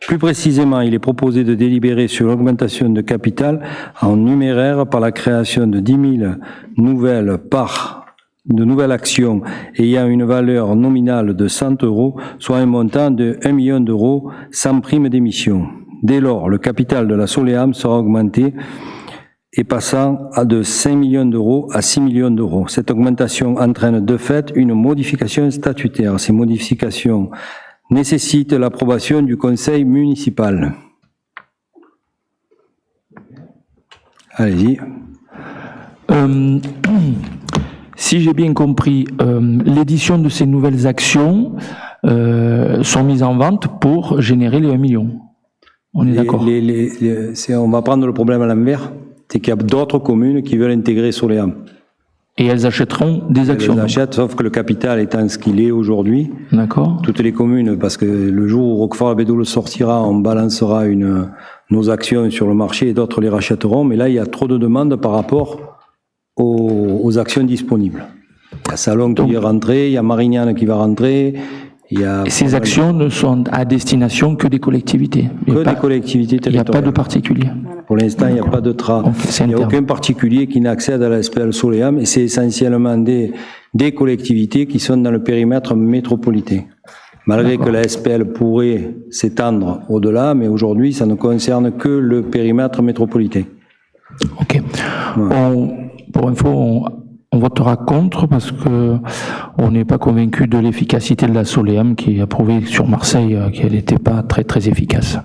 Plus précisément, il est proposé de délibérer sur l'augmentation de capital en numéraire par la création de 10 000 nouvelles actions ayant une valeur nominale de 100 €, soit un montant de 1 million d'euros sans prime d'émission. Dès lors, le capital de la Soleam sera augmenté et passant de 5 millions d'euros à 6 millions d'euros. Cette augmentation entraîne de fait une modification statutaire. Ces modifications nécessitent l'approbation du conseil municipal. Allez-y. Si j'ai bien compris, l'édition de ces nouvelles actions sont mises en vente pour générer les 1 million. On est d'accord. On va prendre le problème à l'envers. C'est qu'il y a d'autres communes qui veulent intégrer Soleam. Et elles achèteront des actions. Elles achètent, sauf que le capital étant ce qu'il est aujourd'hui. D'accord. Toutes les communes, parce que le jour où Roquefort-la-Bédoule sortira, on balancera nos actions sur le marché et d'autres les rachèteront. Mais là, il y a trop de demandes par rapport aux actions disponibles. Il y a Salon qui est rentré, il y a Marignane qui va rentrer. Ces actions ne sont à destination que des collectivités. Que des collectivités territoriales. Il n'y a pas de particuliers. Pour l'instant, il n'y a pas de il n'y a aucun particulier qui n'accède à la SPL Soleam, et c'est essentiellement des collectivités qui sont dans le périmètre métropolitain. Malgré que la SPL pourrait s'étendre au-delà, mais aujourd'hui, ça ne concerne que le périmètre métropolitain. Ok. Ouais. Pour info, on votera contre parce que on n'est pas convaincu de l'efficacité de la Soleam qui a prouvé sur Marseille qu'elle n'était pas très très efficace.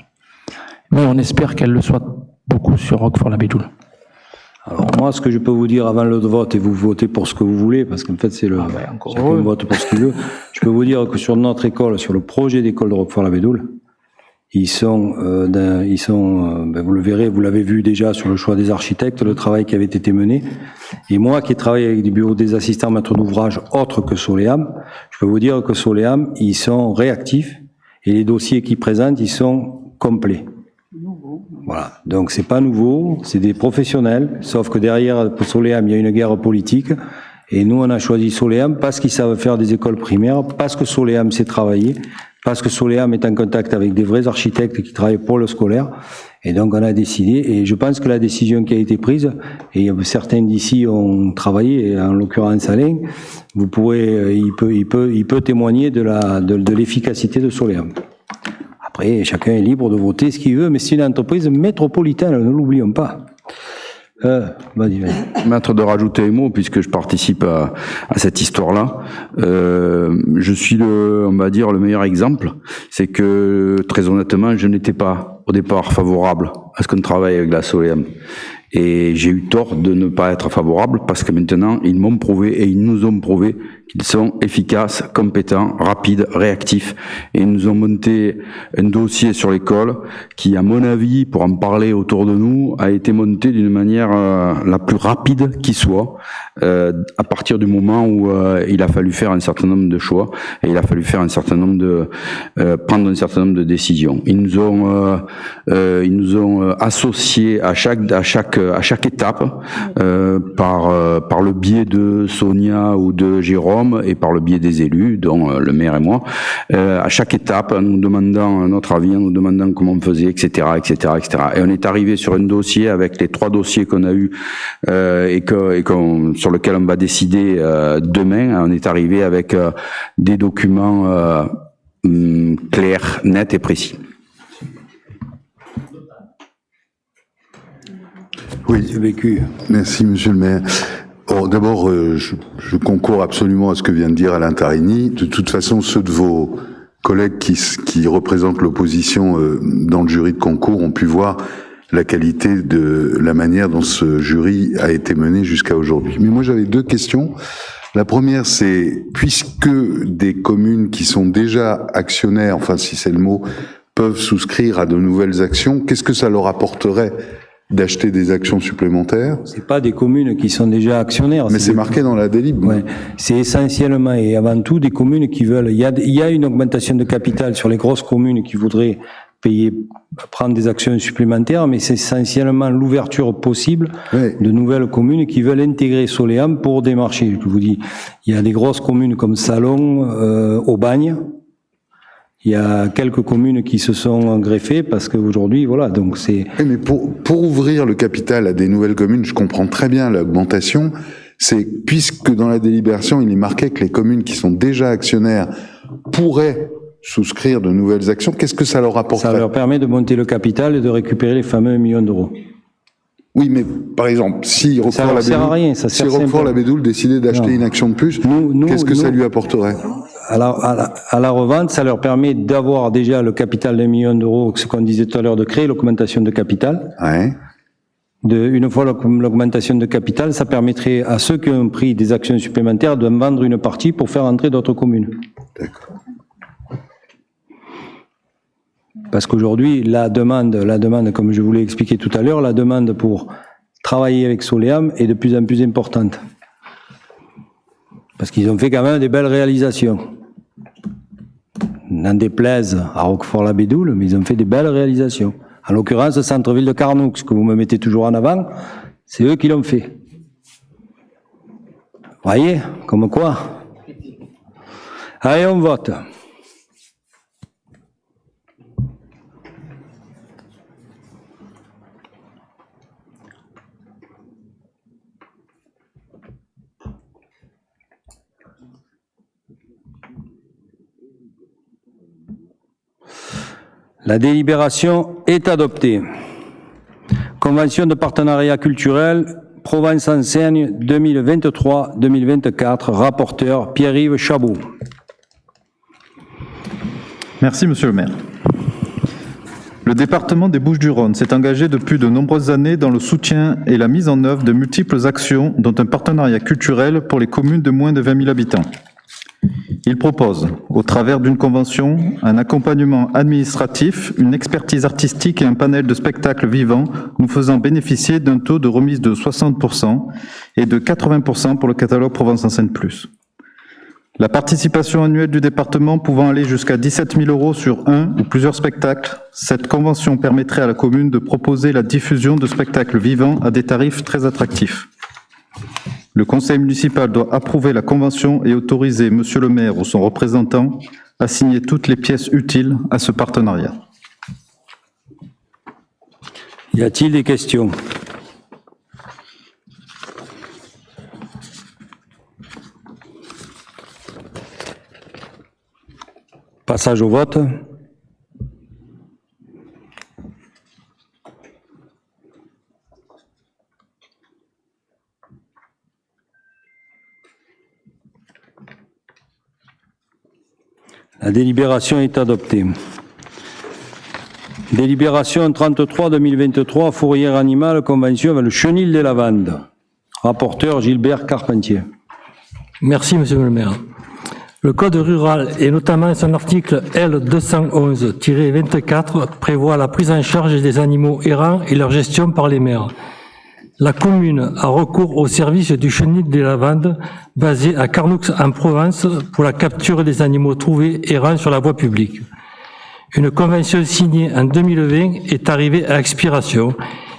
Mais on espère qu'elle le soit beaucoup sur Roquefort-la-Bédoule. Alors moi, ce que je peux vous dire avant le vote, et vous votez pour ce que vous voulez, parce qu'en fait c'est chacun vote pour ce qu'il veut, je peux vous dire que sur notre école, sur le projet d'école de Roquefort-la-Bédoule, ils sont, vous le verrez, vous l'avez vu déjà sur le choix des architectes, le travail qui avait été mené. Et moi qui ai travaillé avec des bureaux des assistants maîtres d'ouvrage autres que Soleam, je peux vous dire que Soleam, ils sont réactifs et les dossiers qu'ils présentent, ils sont complets. Voilà. Donc c'est pas nouveau, c'est des professionnels, sauf que derrière Soleam, il y a une guerre politique. Et nous, on a choisi Soleam parce qu'ils savent faire des écoles primaires, parce que Soleam sait travailler, parce que Soleam est en contact avec des vrais architectes qui travaillent pour le scolaire. Et donc, on a décidé, et je pense que la décision qui a été prise, et certains d'ici ont travaillé, et en l'occurrence Alain, vous pourrez, il peut témoigner de l'efficacité de Soleam. Après, chacun est libre de voter ce qu'il veut, mais c'est une entreprise métropolitaine, ne l'oublions pas. Vas-y. Maître de rajouter un mot, puisque je participe à cette histoire-là. Je suis on va dire, le meilleur exemple. C'est que, très honnêtement, je n'étais pas, au départ, favorable à ce qu'on travaille avec la Soleam. Et j'ai eu tort de ne pas être favorable, parce que maintenant, ils m'ont prouvé, et ils nous ont prouvé qu'ils sont efficaces, compétents, rapides, réactifs. Et ils nous ont monté un dossier sur l'école qui, à mon avis, pour en parler autour de nous, a été monté d'une manière la plus rapide qui soit, à partir du moment où il a fallu faire un certain nombre de choix et il a fallu faire un certain nombre prendre un certain nombre de décisions. Ils nous ont associés à chaque étape par le biais de Sonia ou de Jérôme et par le biais des élus, dont le maire et moi, à chaque étape, en nous demandant notre avis, en nous demandant comment on faisait, etc., etc., etc. Et on est arrivé sur un dossier avec les 3 dossiers qu'on a eus sur lequel on va décider demain. On est arrivé avec des documents clairs, nets et précis. Oui, merci Monsieur le maire. D'abord, je concours absolument à ce que vient de dire Alain Tarini. De toute façon, ceux de vos collègues qui représentent l'opposition dans le jury de concours ont pu voir la qualité de la manière dont ce jury a été mené jusqu'à aujourd'hui. Mais moi, j'avais 2 questions. La première, c'est, puisque des communes qui sont déjà actionnaires, enfin si c'est le mot, peuvent souscrire à de nouvelles actions, qu'est-ce que ça leur apporterait d'acheter des actions supplémentaires? C'est pas des communes qui sont déjà actionnaires. Mais c'est marqué dans la délib. Ouais. C'est essentiellement et avant tout des communes qui veulent. Il y a une augmentation de capital sur les grosses communes qui voudraient prendre des actions supplémentaires, mais c'est essentiellement l'ouverture possible de nouvelles communes qui veulent intégrer Soleam pour des marchés. Je vous dis, il y a des grosses communes comme Salon, Aubagne. Il y a quelques communes qui se sont greffées parce qu'aujourd'hui, voilà, donc c'est... Oui, mais pour ouvrir le capital à des nouvelles communes, je comprends très bien l'augmentation, c'est puisque dans la délibération, il est marqué que les communes qui sont déjà actionnaires pourraient souscrire de nouvelles actions, qu'est-ce que ça leur apporterait? Ça leur permet de monter le capital et de récupérer les fameux 1 million d'euros. Oui, mais par exemple, si Roquefort-la-Bédoule décidait d'acheter une action de plus, qu'est-ce que ça lui apporterait? À la revente, ça leur permet d'avoir déjà le capital d'1 million d'euros, ce qu'on disait tout à l'heure, de créer l'augmentation de capital. Ouais. Une fois l'augmentation de capital, ça permettrait à ceux qui ont pris des actions supplémentaires de vendre une partie pour faire entrer d'autres communes. D'accord. Parce qu'aujourd'hui, la demande, comme je vous l'ai expliqué tout à l'heure, la demande pour travailler avec Soleam est de plus en plus importante. Parce qu'ils ont fait quand même des belles réalisations. N'en déplaise à Roquefort-la-Bédoule, mais ils ont fait des belles réalisations. En l'occurrence, le centre-ville de Carnoux, ce que vous me mettez toujours en avant, c'est eux qui l'ont fait. Voyez, comme quoi. Allez, on vote. La délibération est adoptée. Convention de partenariat culturel Provence-Enseigne 2023-2024. Rapporteur Pierre-Yves Chabot. Merci, Monsieur le maire. Le département des Bouches-du-Rhône s'est engagé depuis de nombreuses années dans le soutien et la mise en œuvre de multiples actions, dont un partenariat culturel pour les communes de moins de 20 000 habitants. Il propose, au travers d'une convention, un accompagnement administratif, une expertise artistique et un panel de spectacles vivants nous faisant bénéficier d'un taux de remise de 60% et de 80% pour le catalogue Provence-Enseigne Plus. La participation annuelle du département pouvant aller jusqu'à 17 000 € sur un ou plusieurs spectacles, cette convention permettrait à la commune de proposer la diffusion de spectacles vivants à des tarifs très attractifs. Le conseil municipal doit approuver la convention et autoriser monsieur le maire ou son représentant à signer toutes les pièces utiles à ce partenariat. Y a-t-il des questions? Passage au vote. La délibération est adoptée. Délibération 33-2023, fourrière animale, convention avec le Chenil des Lavandes. Rapporteur Gilbert Carpentier. Merci, monsieur le maire. Le Code rural, et notamment son article L211-24, prévoit la prise en charge des animaux errants et leur gestion par les maires. La commune a recours au service du Chenil des Lavandes, basé à Carnoux en Provence, pour la capture des animaux trouvés errants sur la voie publique. Une convention signée en 2020 est arrivée à expiration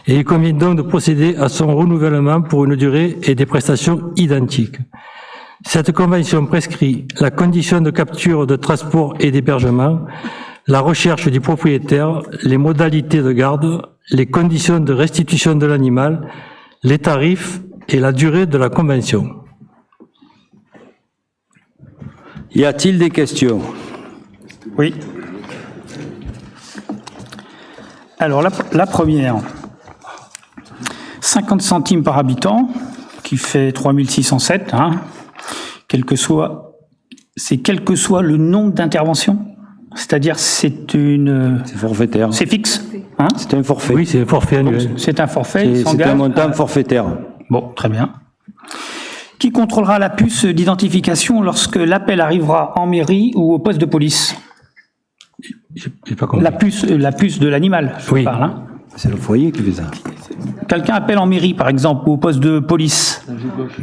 et il convient donc de procéder à son renouvellement pour une durée et des prestations identiques. Cette convention prescrit la condition de capture, de transport et d'hébergement, la recherche du propriétaire, les modalités de garde, les conditions de restitution de l'animal, les tarifs et la durée de la convention. Y a-t-il des questions? Oui. Alors, la première, 50 centimes par habitant, qui fait 3607, hein, quel que soit le nombre d'interventions. C'est-à-dire, c'est forfaitaire. C'est fixe, hein? C'est un forfait. Oui, c'est un forfait annuel. C'est un forfait. C'est un montant forfaitaire. Bon, très bien. Qui contrôlera la puce d'identification lorsque l'appel arrivera en mairie ou au poste de police? J'ai pas compris. La puce de l'animal, je parle. Hein. C'est le foyer qui fait ça. Quelqu'un appelle en mairie, par exemple, ou au poste de police.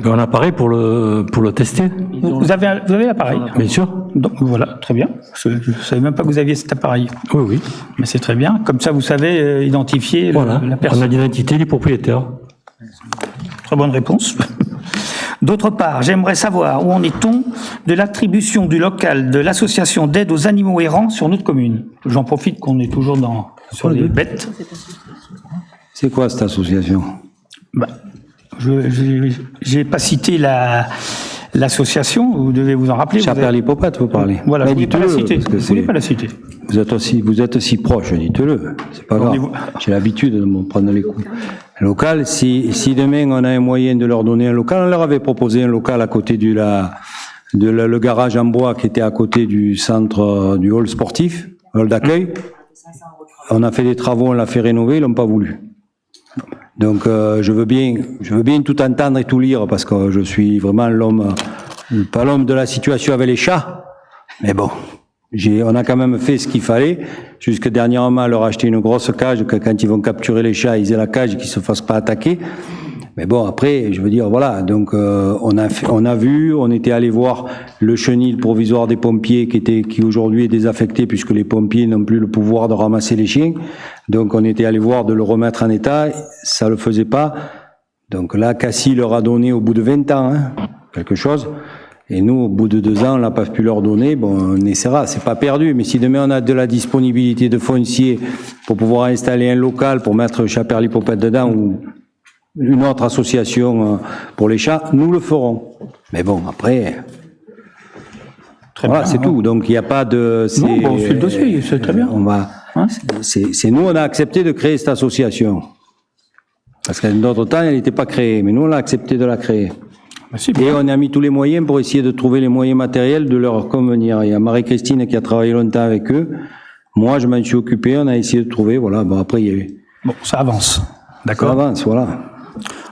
On a un appareil pour le tester. Vous avez l'appareil? Bien sûr. Donc, voilà, très bien. Je ne savais même pas que vous aviez cet appareil. Oui, oui. Mais c'est très bien. Comme ça, vous savez identifier voilà. la personne. On a l'identité du propriétaire. Très bonne réponse. D'autre part, j'aimerais savoir où en est-on de l'attribution du local de l'association d'aide aux animaux errants sur notre commune. J'en profite qu'on est toujours sur les bêtes. C'est quoi cette association? J'ai pas cité l'association, vous devez vous en rappeler. Chaperly-Popat, vous parlez. Voilà, vous ne voulez pas la citer. Vous êtes si proche, dites-le. C'est pas grave. J'ai l'habitude de me prendre les coups. Local, si demain on a un moyen de leur donner un local, on leur avait proposé un local à côté le garage en bois qui était à côté du centre, du hall sportif, hall d'accueil. On a fait des travaux, on l'a fait rénover, ils l'ont pas voulu. Donc je veux bien tout entendre et tout lire parce que je suis vraiment pas l'homme de la situation avec les chats, mais bon. On a quand même fait ce qu'il fallait, jusque dernièrement leur acheter une grosse cage, que quand ils vont capturer les chats, ils aient la cage et qu'ils se fassent pas attaquer. Mais bon, après, je veux dire, voilà, donc on était allé voir le chenil provisoire des pompiers qui aujourd'hui est désaffecté puisque les pompiers n'ont plus le pouvoir de ramasser les chiens. Donc on était allé voir de le remettre en état, ça le faisait pas. Donc là, Cassis leur a donné au bout de 20 ans, hein, quelque chose. Et nous, au bout de 2 ans, on n'a pas pu leur donner. Bon, on essaiera, c'est pas perdu. Mais si demain on a de la disponibilité de foncier pour pouvoir installer un local pour mettre Chaperly-Popat dedans ou une autre association pour les chats, nous le ferons. Mais bon, après, voilà, c'est tout. Donc il n'y a pas de. Non, bon, c'est le dossier, c'est très bien. Hein? C'est nous, on a accepté de créer cette association. Parce qu'à d'autres temps, elle n'était pas créée, mais nous, on a accepté de la créer. Et on a mis tous les moyens pour essayer de trouver les moyens matériels de leur convenir. Il y a Marie-Christine qui a travaillé longtemps avec eux. Moi, je m'en suis occupé, on a essayé de trouver, voilà. Bon, après, il y a eu... Bon, ça avance. D'accord. Ça avance, voilà.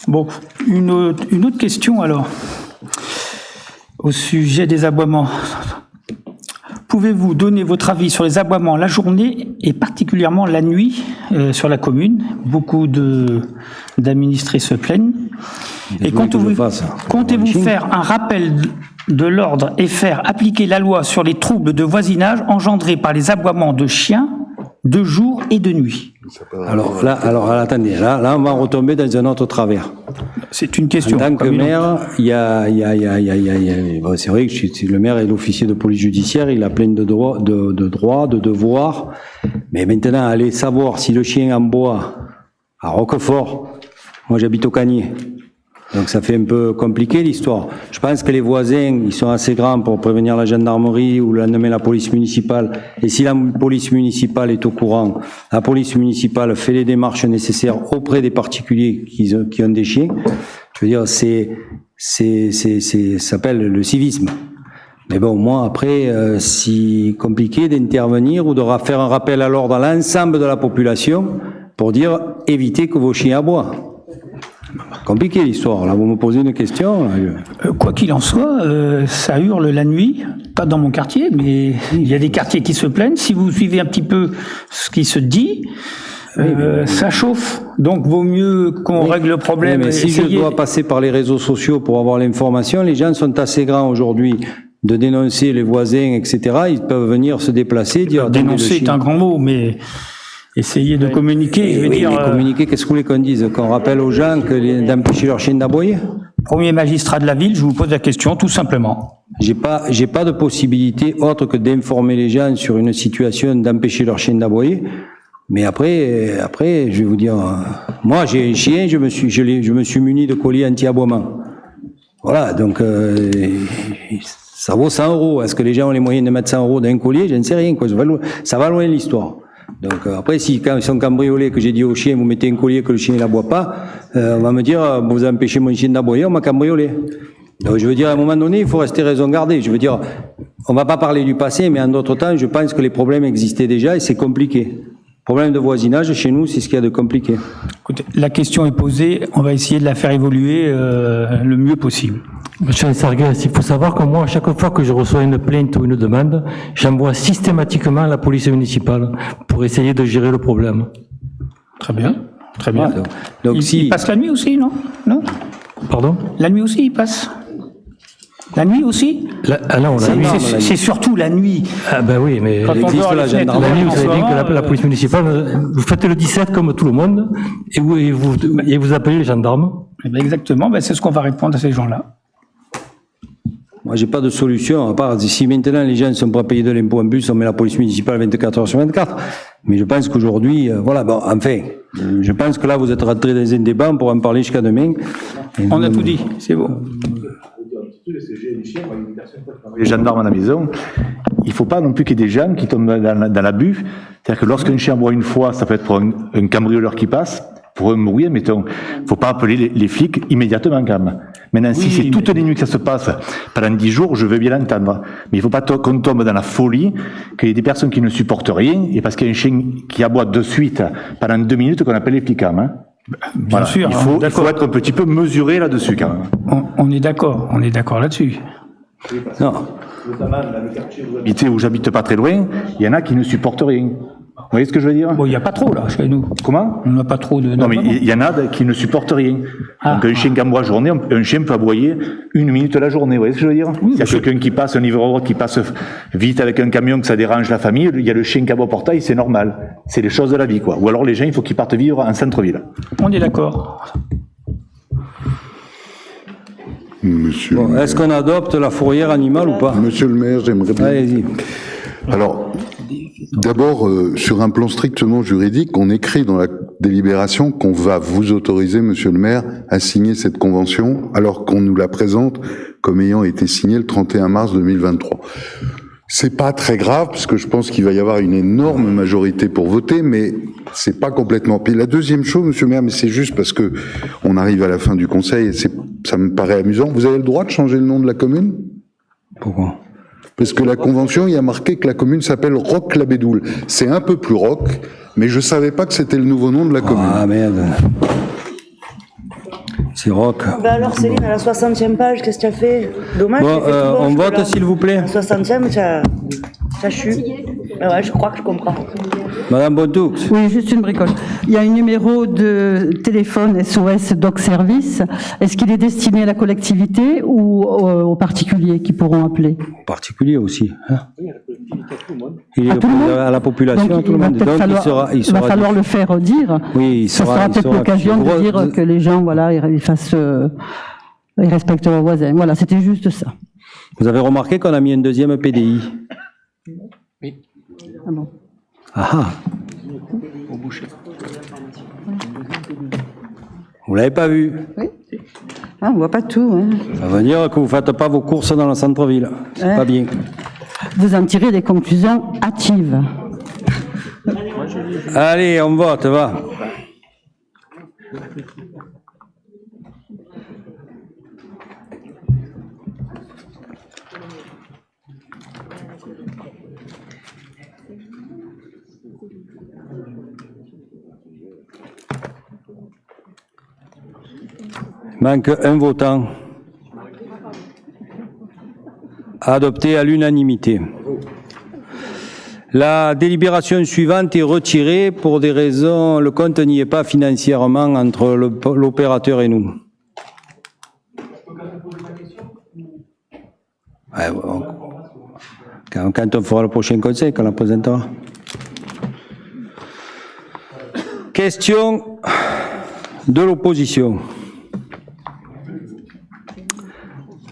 Bon, une autre question alors, au sujet des aboiements. Pouvez-vous donner votre avis sur les aboiements la journée et particulièrement la nuit sur la commune? Beaucoup d'administrés se plaignent. Et comptez-vous faire un rappel de l'ordre et faire appliquer la loi sur les troubles de voisinage engendrés par les aboiements de chiens de jour et de nuit? Alors attendez, là, on va retomber dans un autre travers. C'est une question. En tant que maire, bon, c'est vrai que le maire est l'officier de police judiciaire, il a plein de droits, de devoirs. Mais maintenant, aller savoir si le chien aboie à Roquefort, moi j'habite au Cagné. Donc ça fait un peu compliqué l'histoire. Je pense que les voisins, ils sont assez grands pour prévenir la gendarmerie ou le lendemain la police municipale. Et si la police municipale est au courant, la police municipale fait les démarches nécessaires auprès des particuliers qui ont des chiens. Je veux dire, ça s'appelle le civisme. Mais bon, moi après, c'est compliqué d'intervenir ou de faire un rappel à l'ordre à l'ensemble de la population pour dire évitez que vos chiens aboient. Compliqué l'histoire, là vous me posez une question. Quoi qu'il en soit, ça hurle la nuit, pas dans mon quartier, mais il y a des quartiers qui se plaignent. Si vous suivez un petit peu ce qui se dit, ça chauffe, donc vaut mieux qu'on règle le problème. Mais si je dois passer par les réseaux sociaux pour avoir l'information, les gens sont assez grands aujourd'hui de dénoncer les voisins, etc. Ils peuvent venir se déplacer, dire... Dénoncer est un grand mot, mais... Essayez de communiquer, je veux dire... Mais communiquer, qu'est-ce que vous voulez qu'on dise? Qu'on rappelle aux gens d'empêcher leur chien d'aboyer? Premier magistrat de la ville, je vous pose la question, tout simplement. J'ai pas de possibilité autre que d'informer les gens sur une situation d'empêcher leur chien d'aboyer. Mais après, je vais vous dire, moi j'ai un chien, je me suis muni de collier anti-aboiement. Voilà, donc ça vaut 100 €. Est-ce que les gens ont les moyens de mettre 100 € dans un collier? Je ne sais rien, quoi. Ça va loin l'histoire. Donc après, si quand ils sont cambriolés, que j'ai dit au chien, vous mettez un collier que le chien n'aboie pas, on va me dire, vous empêchez mon chien d'aboyer, on m'a cambriolé. Donc je veux dire, à un moment donné, il faut rester raison gardée. Je veux dire, on va pas parler du passé, mais en d'autres temps, je pense que les problèmes existaient déjà et c'est compliqué. Problème de voisinage, chez nous, c'est ce qu'il y a de compliqué. Écoutez, la question est posée, on va essayer de la faire évoluer le mieux possible. Monsieur Sargues, il faut savoir que moi, à chaque fois que je reçois une plainte ou une demande, j'envoie systématiquement la police municipale pour essayer de gérer le problème. Très bien, très bien. Ah, donc il passe la nuit aussi, non? Pardon? La nuit aussi, il passe? La nuit aussi? C'est surtout la nuit. Ah ben oui, mais quand on dort la nuit, vous savez bien que la police municipale, vous faites le 17 comme tout le monde et vous appelez les gendarmes. Eh bien exactement, c'est ce qu'on va répondre à ces gens-là. Moi, j'ai pas de solution, à part si maintenant les gens ne sont pas payés de l'impôt en plus, on met la police municipale 24 heures sur 24. Mais je pense qu'aujourd'hui, voilà, bon, enfin, je pense que là, vous êtes rentrés dans un débat, on pourra en parler jusqu'à demain. On a tout dit, c'est bon. Les gendarmes à la maison, il ne faut pas non plus qu'il y ait des gens qui tombent dans l'abus. C'est-à-dire que lorsqu'un chien aboie une fois, ça peut être pour un cambrioleur qui passe, pour un bruit, mettons. Il ne faut pas appeler les flics immédiatement quand même. Maintenant, si c'est toutes les nuits que ça se passe, pendant 10 jours, je veux bien l'entendre. Mais il ne faut pas qu'on tombe dans la folie, qu'il y ait des personnes qui ne supportent rien, et parce qu'il y a un chien qui aboie de suite pendant 2 minutes qu'on appelle les flics. Hein. Bien sûr, il faut être un petit peu mesuré là-dessus quand même. On est d'accord là-dessus. Non. Notamment dans le quartier où j'habite pas très loin, il y en a qui ne supportent rien. Vous voyez ce que je veux dire? Bon, il n'y a pas trop là chez nous. Comment? On n'a pas trop de... Non mais il y en a qui ne supportent rien. Donc un chien qui aboie journée, un chien peut aboyer 1 minute la journée, vous voyez ce que je veux dire? Il y a quelqu'un qui passe, un livreur qui passe vite avec un camion, que ça dérange la famille, il y a le chien qui aboie au portail, c'est normal. C'est les choses de la vie, quoi. Ou alors les gens, il faut qu'ils partent vivre en centre-ville. On est d'accord. Bon, est-ce qu'on adopte la fourrière animale ou pas? Monsieur le maire, j'aimerais bien... Allez-y. Alors, d'abord, sur un plan strictement juridique, on écrit dans la délibération qu'on va vous autoriser, monsieur le maire, à signer cette convention, alors qu'on nous la présente comme ayant été signée le 31 mars 2023. C'est pas très grave, parce que je pense qu'il va y avoir une énorme majorité pour voter, mais c'est pas complètement. Puis la deuxième chose, monsieur le maire, mais c'est juste parce que on arrive à la fin du conseil et ça me paraît amusant. Vous avez le droit de changer le nom de la commune? Pourquoi? Parce que la convention, il y a marqué que la commune s'appelle Roque-la-Bédoule. C'est un peu plus rock, mais je savais pas que c'était le nouveau nom de la commune. Ah merde. C'est rock. Ben alors Céline, à la 60e page, qu'est-ce que tu as fait? Dommage. Bon, on vote s'il vous plaît. À la 60e, ça chute. Ouais, je crois que je comprends. Madame Bontoux. Oui, juste une bricole. Il y a un numéro de téléphone SOS Doc Service. Est-ce qu'il est destiné à la collectivité ou aux particuliers qui pourront appeler? Aux particuliers aussi. Hein, il est À tout le monde à la population, Donc, à tout le monde. Donc il va falloir le faire dire. Oui, ça sera peut-être l'occasion de dire que les gens, voilà, ils respectent leurs voisins. Voilà, c'était juste ça. Vous avez remarqué qu'on a mis un deuxième PDI? Oui. Ah bon. Ah ah. Au boucher. Vous l'avez pas vu? Oui. Ah, on voit pas tout. Hein. Ça veut dire que vous faites pas vos courses dans le centre-ville. C'est pas bien. Vous en tirez des conclusions hâtives. Allez, on vote, va. Manque un votant. Adopté à l'unanimité. La délibération suivante est retirée pour des raisons, le compte n'y est pas financièrement entre l'opérateur et nous. Ouais, bon. Quand on fera le prochain conseil, quand on la présentera. Question de l'opposition.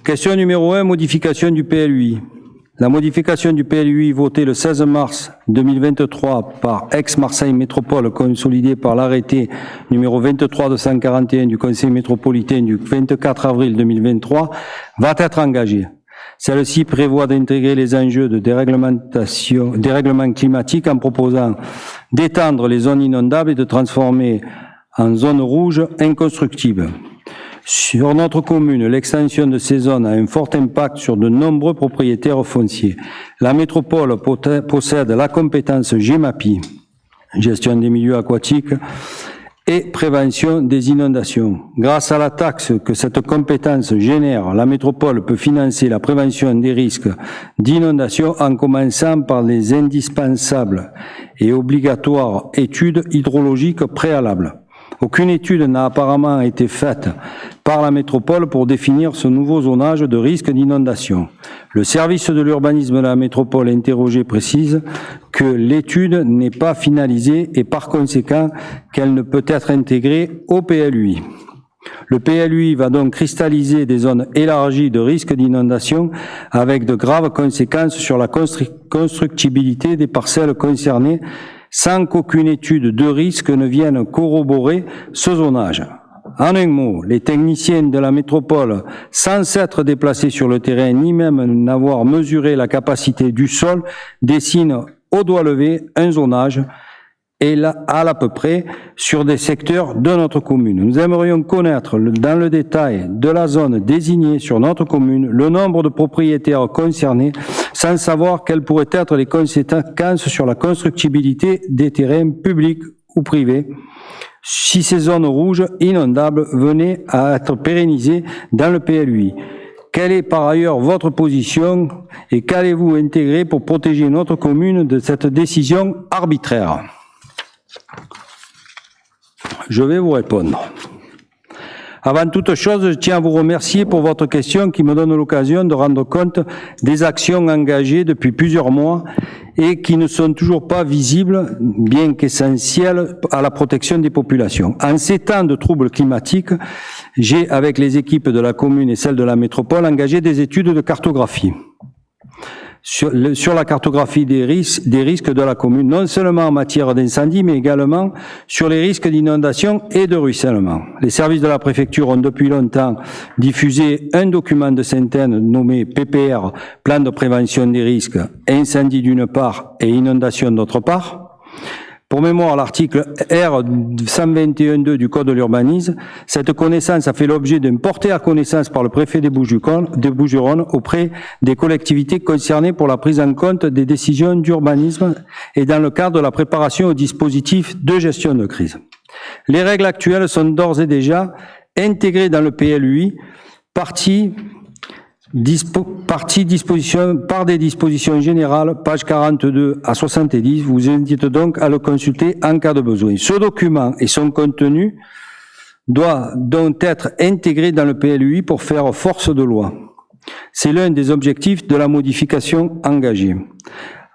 Question numéro 1, modification du PLUI. La modification du PLUI votée le 16 mars 2023 par Aix-Marseille Métropole, consolidée par l'arrêté numéro 23-241 du Conseil métropolitain du 24 avril 2023, va être engagée. Celle-ci prévoit d'intégrer les enjeux de dérèglement climatique en proposant d'étendre les zones inondables et de transformer en zones rouges inconstructibles. Sur notre commune, l'extension de ces zones a un fort impact sur de nombreux propriétaires fonciers. La métropole possède la compétence GEMAPI, gestion des milieux aquatiques, et prévention des inondations. Grâce à la taxe que cette compétence génère, la métropole peut financer la prévention des risques d'inondation en commençant par les indispensables et obligatoires études hydrologiques préalables. Aucune étude n'a apparemment été faite par la métropole pour définir ce nouveau zonage de risque d'inondation. Le service de l'urbanisme de la métropole interrogé précise que l'étude n'est pas finalisée et par conséquent qu'elle ne peut être intégrée au PLUI. Le PLUI va donc cristalliser des zones élargies de risque d'inondation avec de graves conséquences sur la constructibilité des parcelles concernées sans qu'aucune étude de risque ne vienne corroborer ce zonage. En un mot, les techniciens de la métropole, sans s'être déplacés sur le terrain ni même n'avoir mesuré la capacité du sol, dessinent au doigt levé un zonage et à l'à peu près sur des secteurs de notre commune. Nous aimerions connaître dans le détail de la zone désignée sur notre commune le nombre de propriétaires concernés sans savoir quelles pourraient être les conséquences sur la constructibilité des terrains publics ou privés si ces zones rouges inondables venaient à être pérennisées dans le PLUI. Quelle est par ailleurs votre position et qu'allez-vous intégrer pour protéger notre commune de cette décision arbitraire ? Je vais vous répondre. Avant toute chose, je tiens à vous remercier pour votre question qui me donne l'occasion de rendre compte des actions engagées depuis plusieurs mois et qui ne sont toujours pas visibles, bien qu'essentielles à la protection des populations. En ces temps de troubles climatiques, j'ai, avec les équipes de la commune et celles de la métropole, engagé des études de cartographie. sur la cartographie des risques de la commune, non seulement en matière d'incendie, mais également sur les risques d'inondation et de ruissellement. Les services de la préfecture ont depuis longtemps diffusé un document de synthèse nommé PPR, Plan de prévention des risques, incendie d'une part et inondation d'autre part. Pour mémoire, l'article R 121.2 du Code de l'urbanisme, cette connaissance a fait l'objet d'une portée à connaissance par le préfet des Bouches-du-Rhône auprès des collectivités concernées pour la prise en compte des décisions d'urbanisme et dans le cadre de la préparation au dispositif de gestion de crise. Les règles actuelles sont d'ores et déjà intégrées dans le PLUI, par des dispositions générales, pages 42 à 70, vous invite donc à le consulter en cas de besoin. Ce document et son contenu doivent donc être intégrés dans le PLUI pour faire force de loi. C'est l'un des objectifs de la modification engagée.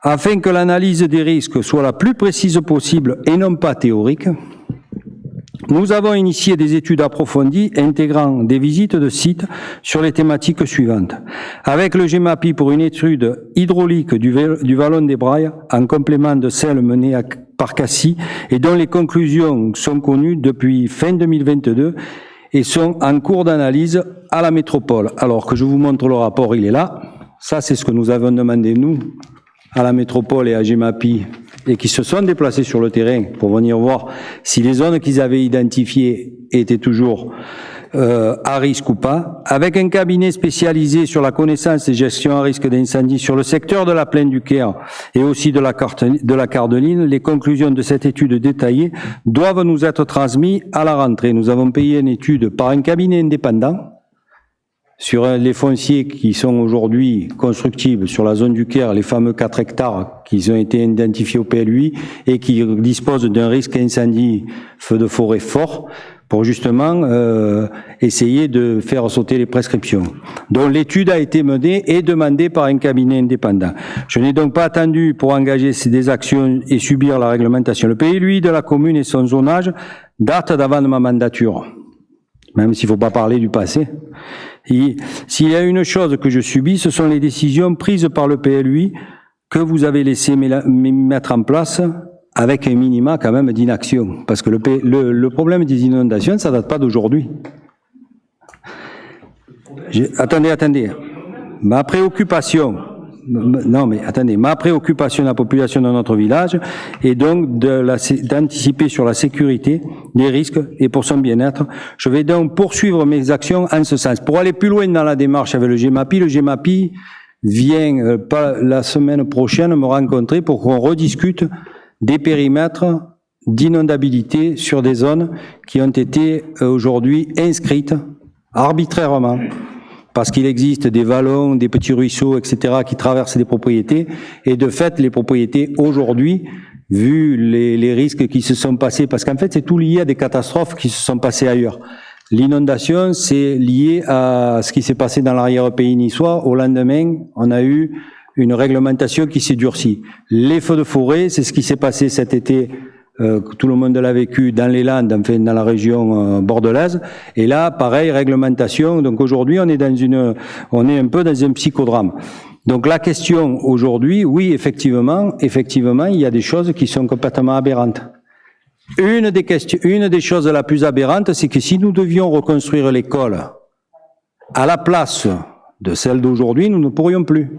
Afin que l'analyse des risques soit la plus précise possible et non pas théorique, nous avons initié des études approfondies intégrant des visites de sites sur les thématiques suivantes. Avec le GEMAPI pour une étude hydraulique du Vallon des Brailles, en complément de celle menée par Cassis, et dont les conclusions sont connues depuis fin 2022 et sont en cours d'analyse à la métropole. Alors que je vous montre le rapport, il est là. Ça, c'est ce que nous avons demandé, nous, à la métropole et à GEMAPI, et qui se sont déplacés sur le terrain pour venir voir si les zones qu'ils avaient identifiées étaient toujours à risque ou pas, avec un cabinet spécialisé sur la connaissance et gestion à risque d'incendie sur le secteur de la plaine du Caire et aussi de la Cardeline. Les conclusions de cette étude détaillée doivent nous être transmises à la rentrée. Nous avons payé une étude par un cabinet indépendant sur les fonciers qui sont aujourd'hui constructibles sur la zone du Caire, les fameux 4 hectares qui ont été identifiés au PLUI et qui disposent d'un risque incendie feu de forêt fort pour justement essayer de faire sauter les prescriptions. Donc l'étude a été menée et demandée par un cabinet indépendant. Je n'ai donc pas attendu pour engager des actions et subir la réglementation. Le PLUI de la commune et son zonage datent d'avant de ma mandature, même s'il ne faut pas parler du passé. S'il y a une chose que je subis, ce sont les décisions prises par le PLUI que vous avez laissé mettre en place avec un minima quand même d'inaction. Parce que le problème des inondations, ça date pas d'aujourd'hui. Attendez. Ma préoccupation de la population de notre village est donc d'anticiper sur la sécurité, les risques et pour son bien-être. Je vais donc poursuivre mes actions en ce sens. Pour aller plus loin dans la démarche avec le GEMAPI vient la semaine prochaine me rencontrer pour qu'on rediscute des périmètres d'inondabilité sur des zones qui ont été aujourd'hui inscrites arbitrairement. Parce qu'il existe des vallons, des petits ruisseaux, etc., qui traversent des propriétés. Et de fait, les propriétés, aujourd'hui, vu les risques qui se sont passés, parce qu'en fait, c'est tout lié à des catastrophes qui se sont passées ailleurs. L'inondation, c'est lié à ce qui s'est passé dans l'arrière-pays niçois. Au lendemain, on a eu une réglementation qui s'est durcie. Les feux de forêt, c'est ce qui s'est passé cet été, que tout le monde l'a vécu dans les Landes, enfin dans la région bordelaise. Et là, pareil, réglementation. Donc aujourd'hui, on est un peu dans un psychodrame. Donc la question aujourd'hui, oui, effectivement, il y a des choses qui sont complètement aberrantes. Une des choses la plus aberrante, c'est que si nous devions reconstruire l'école à la place de celle d'aujourd'hui, nous ne pourrions plus.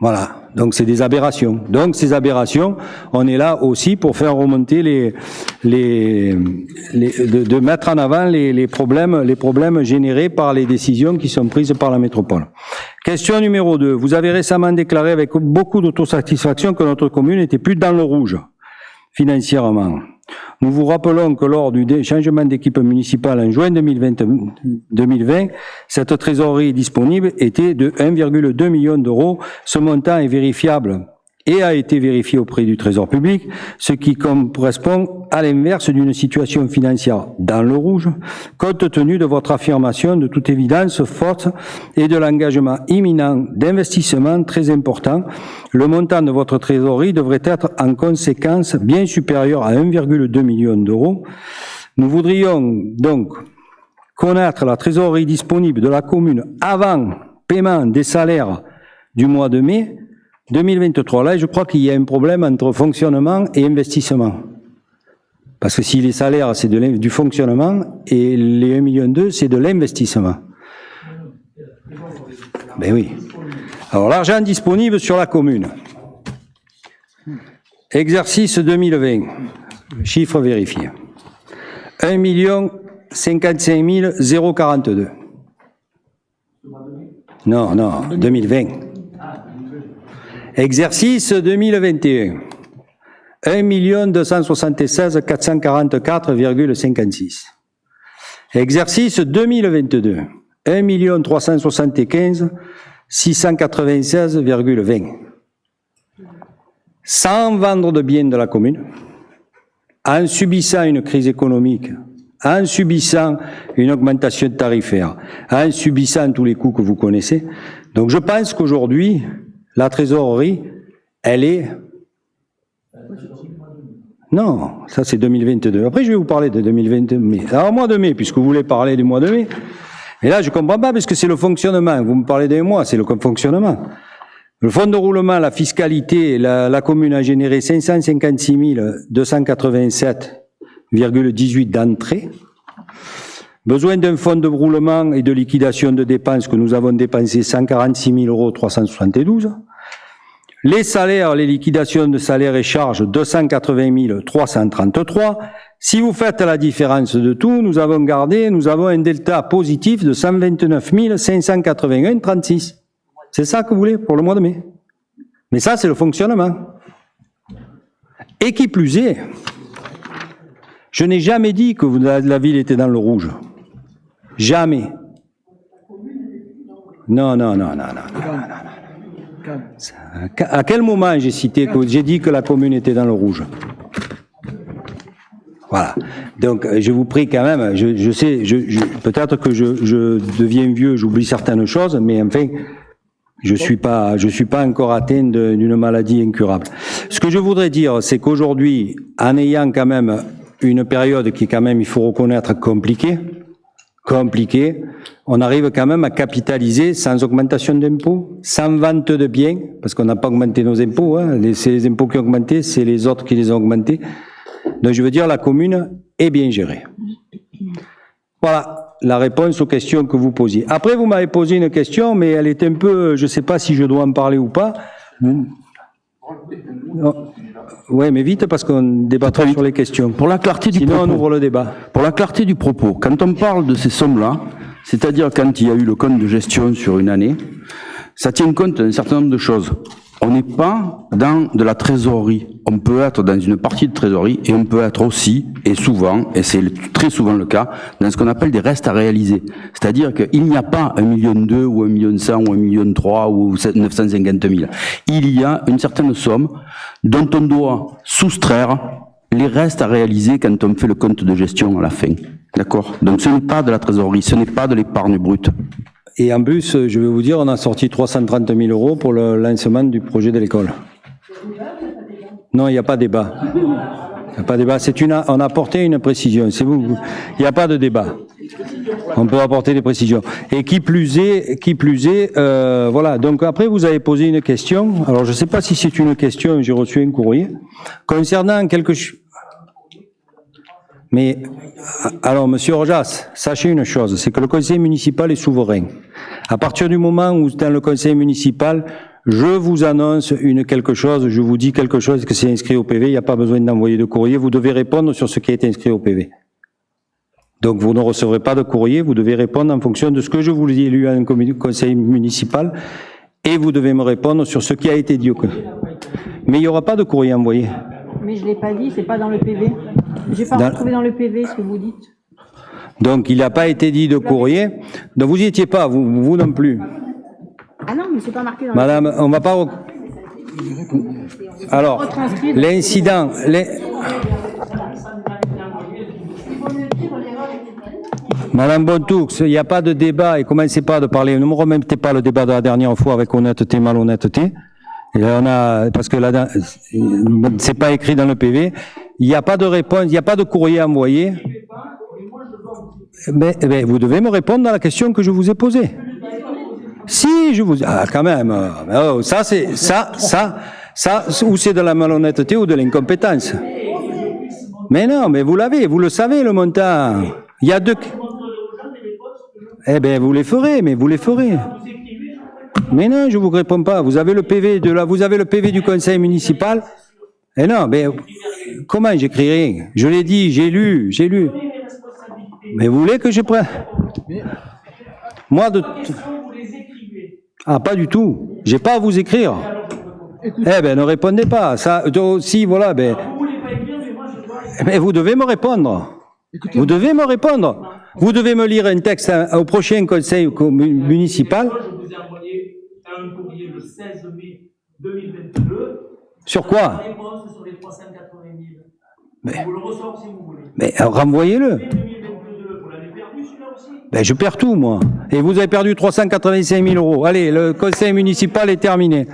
Voilà. Donc c'est des aberrations. Donc ces aberrations, on est là aussi pour faire remonter de mettre en avant les problèmes générés par les décisions qui sont prises par la métropole. Question numéro 2. Vous avez récemment déclaré avec beaucoup d'autosatisfaction que notre commune n'était plus dans le rouge financièrement. Nous vous rappelons que lors du changement d'équipe municipale en juin 2020, cette trésorerie disponible était de 1,2 million d'euros. Ce montant est vérifiable et a été vérifié auprès du Trésor public, ce qui correspond à l'inverse d'une situation financière dans le rouge, compte tenu de votre affirmation de toute évidence forte et de l'engagement imminent d'investissement très important. Le montant de votre trésorerie devrait être en conséquence bien supérieur à 1,2 million d'euros. Nous voudrions donc connaître la trésorerie disponible de la commune avant paiement des salaires du mois de mai 2023. Là, je crois qu'il y a un problème entre fonctionnement et investissement. Parce que si les salaires, c'est du fonctionnement, et les 1,2 million, c'est de l'investissement. Ben oui. Alors, l'argent disponible sur la commune. Exercice 2020. Chiffre vérifié. 1 055 042. Non, 2020. Exercice 2021. 1 276 444,56. Exercice 2022. 1 375 696,20. Sans vendre de biens de la commune, en subissant une crise économique, en subissant une augmentation tarifaire, en subissant tous les coûts que vous connaissez. Donc je pense qu'aujourd'hui, la trésorerie, elle est... Non, ça c'est 2022. Après je vais vous parler de 2022. Alors mois de mai, puisque vous voulez parler du mois de mai. Mais là je ne comprends pas, parce que c'est le fonctionnement. Vous me parlez d'un mois, c'est le fonctionnement. Le fonds de roulement, la fiscalité, la commune a généré 556 287,18 d'entrées. Besoin d'un fonds de roulement et de liquidation de dépenses que nous avons dépensé 146 372. Les salaires, les liquidations de salaires et charges, 280 333. Si vous faites la différence de tout, nous avons un delta positif de 129 581,36. C'est ça que vous voulez pour le mois de mai. Mais ça, c'est le fonctionnement. Et qui plus est, je n'ai jamais dit que la ville était dans le rouge. Jamais. Non. À quel moment j'ai dit que la commune était dans le rouge? Voilà. Donc, je vous prie quand même, je sais, peut-être que je deviens vieux, j'oublie certaines choses, mais enfin, je suis pas encore atteint d'une maladie incurable. Ce que je voudrais dire, c'est qu'aujourd'hui, en ayant quand même une période qui est quand même, il faut reconnaître, compliquée, on arrive quand même à capitaliser sans augmentation d'impôts, sans vente de biens, parce qu'on n'a pas augmenté nos impôts, hein. C'est les impôts qui ont augmenté, c'est les autres qui les ont augmentés. Donc je veux dire, la commune est bien gérée. Voilà la réponse aux questions que vous posiez. Après, vous m'avez posé une question, mais elle est un peu, je ne sais pas si je dois en parler ou pas. Oui, mais vite, parce qu'on débattra sur les questions. Pour la clarté du Sinon, propos, on ouvre le débat. Pour la clarté du propos, quand on parle de ces sommes-là, c'est-à-dire quand il y a eu le compte de gestion sur une année, ça tient compte d'un certain nombre de choses. On n'est pas dans de la trésorerie. On peut être dans une partie de trésorerie et on peut être aussi, et souvent, et c'est très souvent le cas, dans ce qu'on appelle des restes à réaliser. C'est-à-dire qu'il n'y a pas 1,2 million ou 1,1 million ou 1,3 million ou 950 000. Il y a une certaine somme dont on doit soustraire les restes à réaliser quand on fait le compte de gestion à la fin. D'accord? Donc ce n'est pas de la trésorerie, ce n'est pas de l'épargne brute. Et en plus, je vais vous dire, on a sorti 330 000 € pour le lancement du projet de l'école. Non, il n'y a pas de débat. Il n'y a pas de débat. On a apporté une précision. C'est vous. Il n'y a pas de débat. On peut apporter des précisions. Et qui plus est, voilà. Donc après, vous avez posé une question. Alors, je ne sais pas si c'est une question, j'ai reçu un courrier. Concernant Mais, alors, monsieur Rojas, sachez une chose, c'est que le conseil municipal est souverain. À partir du moment où, dans le conseil municipal, je vous annonce quelque chose, je vous dis quelque chose, que c'est inscrit au PV, il n'y a pas besoin d'envoyer de courrier, vous devez répondre sur ce qui est inscrit au PV. Donc, vous ne recevrez pas de courrier, vous devez répondre en fonction de ce que je vous ai lu à un conseil municipal, et vous devez me répondre sur ce qui a été dit. Mais il n'y aura pas de courrier envoyé. Mais je ne l'ai pas dit, c'est pas dans le PV. Je n'ai pas retrouvé dans le PV ce que vous dites. Donc, il n'a pas été dit de courrier. Donc, vous n'y étiez pas, vous non plus. Ah non, mais c'est pas marqué dans Madame, le PV. on va pas... Alors, l'incident... Madame Bontoux, il n'y a pas de débat, et commencez pas de parler, ne me remettez pas le débat de la dernière fois avec honnêteté, malhonnêteté. Et là, parce que là, c'est pas écrit dans le PV. Il n'y a pas de réponse, il n'y a pas de courrier envoyé. Mais vous devez me répondre à la question que je vous ai posée. Si, oui, je vous... Ah, quand même. Oh, ça, ou c'est de la malhonnêteté ou de l'incompétence. Mais non, mais vous l'avez, vous le savez, le montant. Il y a deux... Eh bien, vous les ferez, mais vous les ferez. Mais non, je vous réponds pas. Vous avez le PV du conseil municipal. Eh non, mais comment j'écris rien? Je l'ai dit, j'ai lu. Mais vous voulez que je prenne? Moi, Ah, pas du tout. J'ai pas à vous écrire. Eh ben, ne répondez pas. Ça, si, voilà, ben. Mais vous devez me répondre. Vous devez me répondre. Vous devez me lire un texte au prochain conseil municipal. Je vous ai envoyé un courrier le 16 mai 2022. Sur quoi? Réponse sur les 380 000. Mais, vous le ressort si vous voulez. Mais renvoyez-le. Ben, je perds tout, moi. Et vous avez perdu 385 000 €. Allez, le conseil municipal est terminé.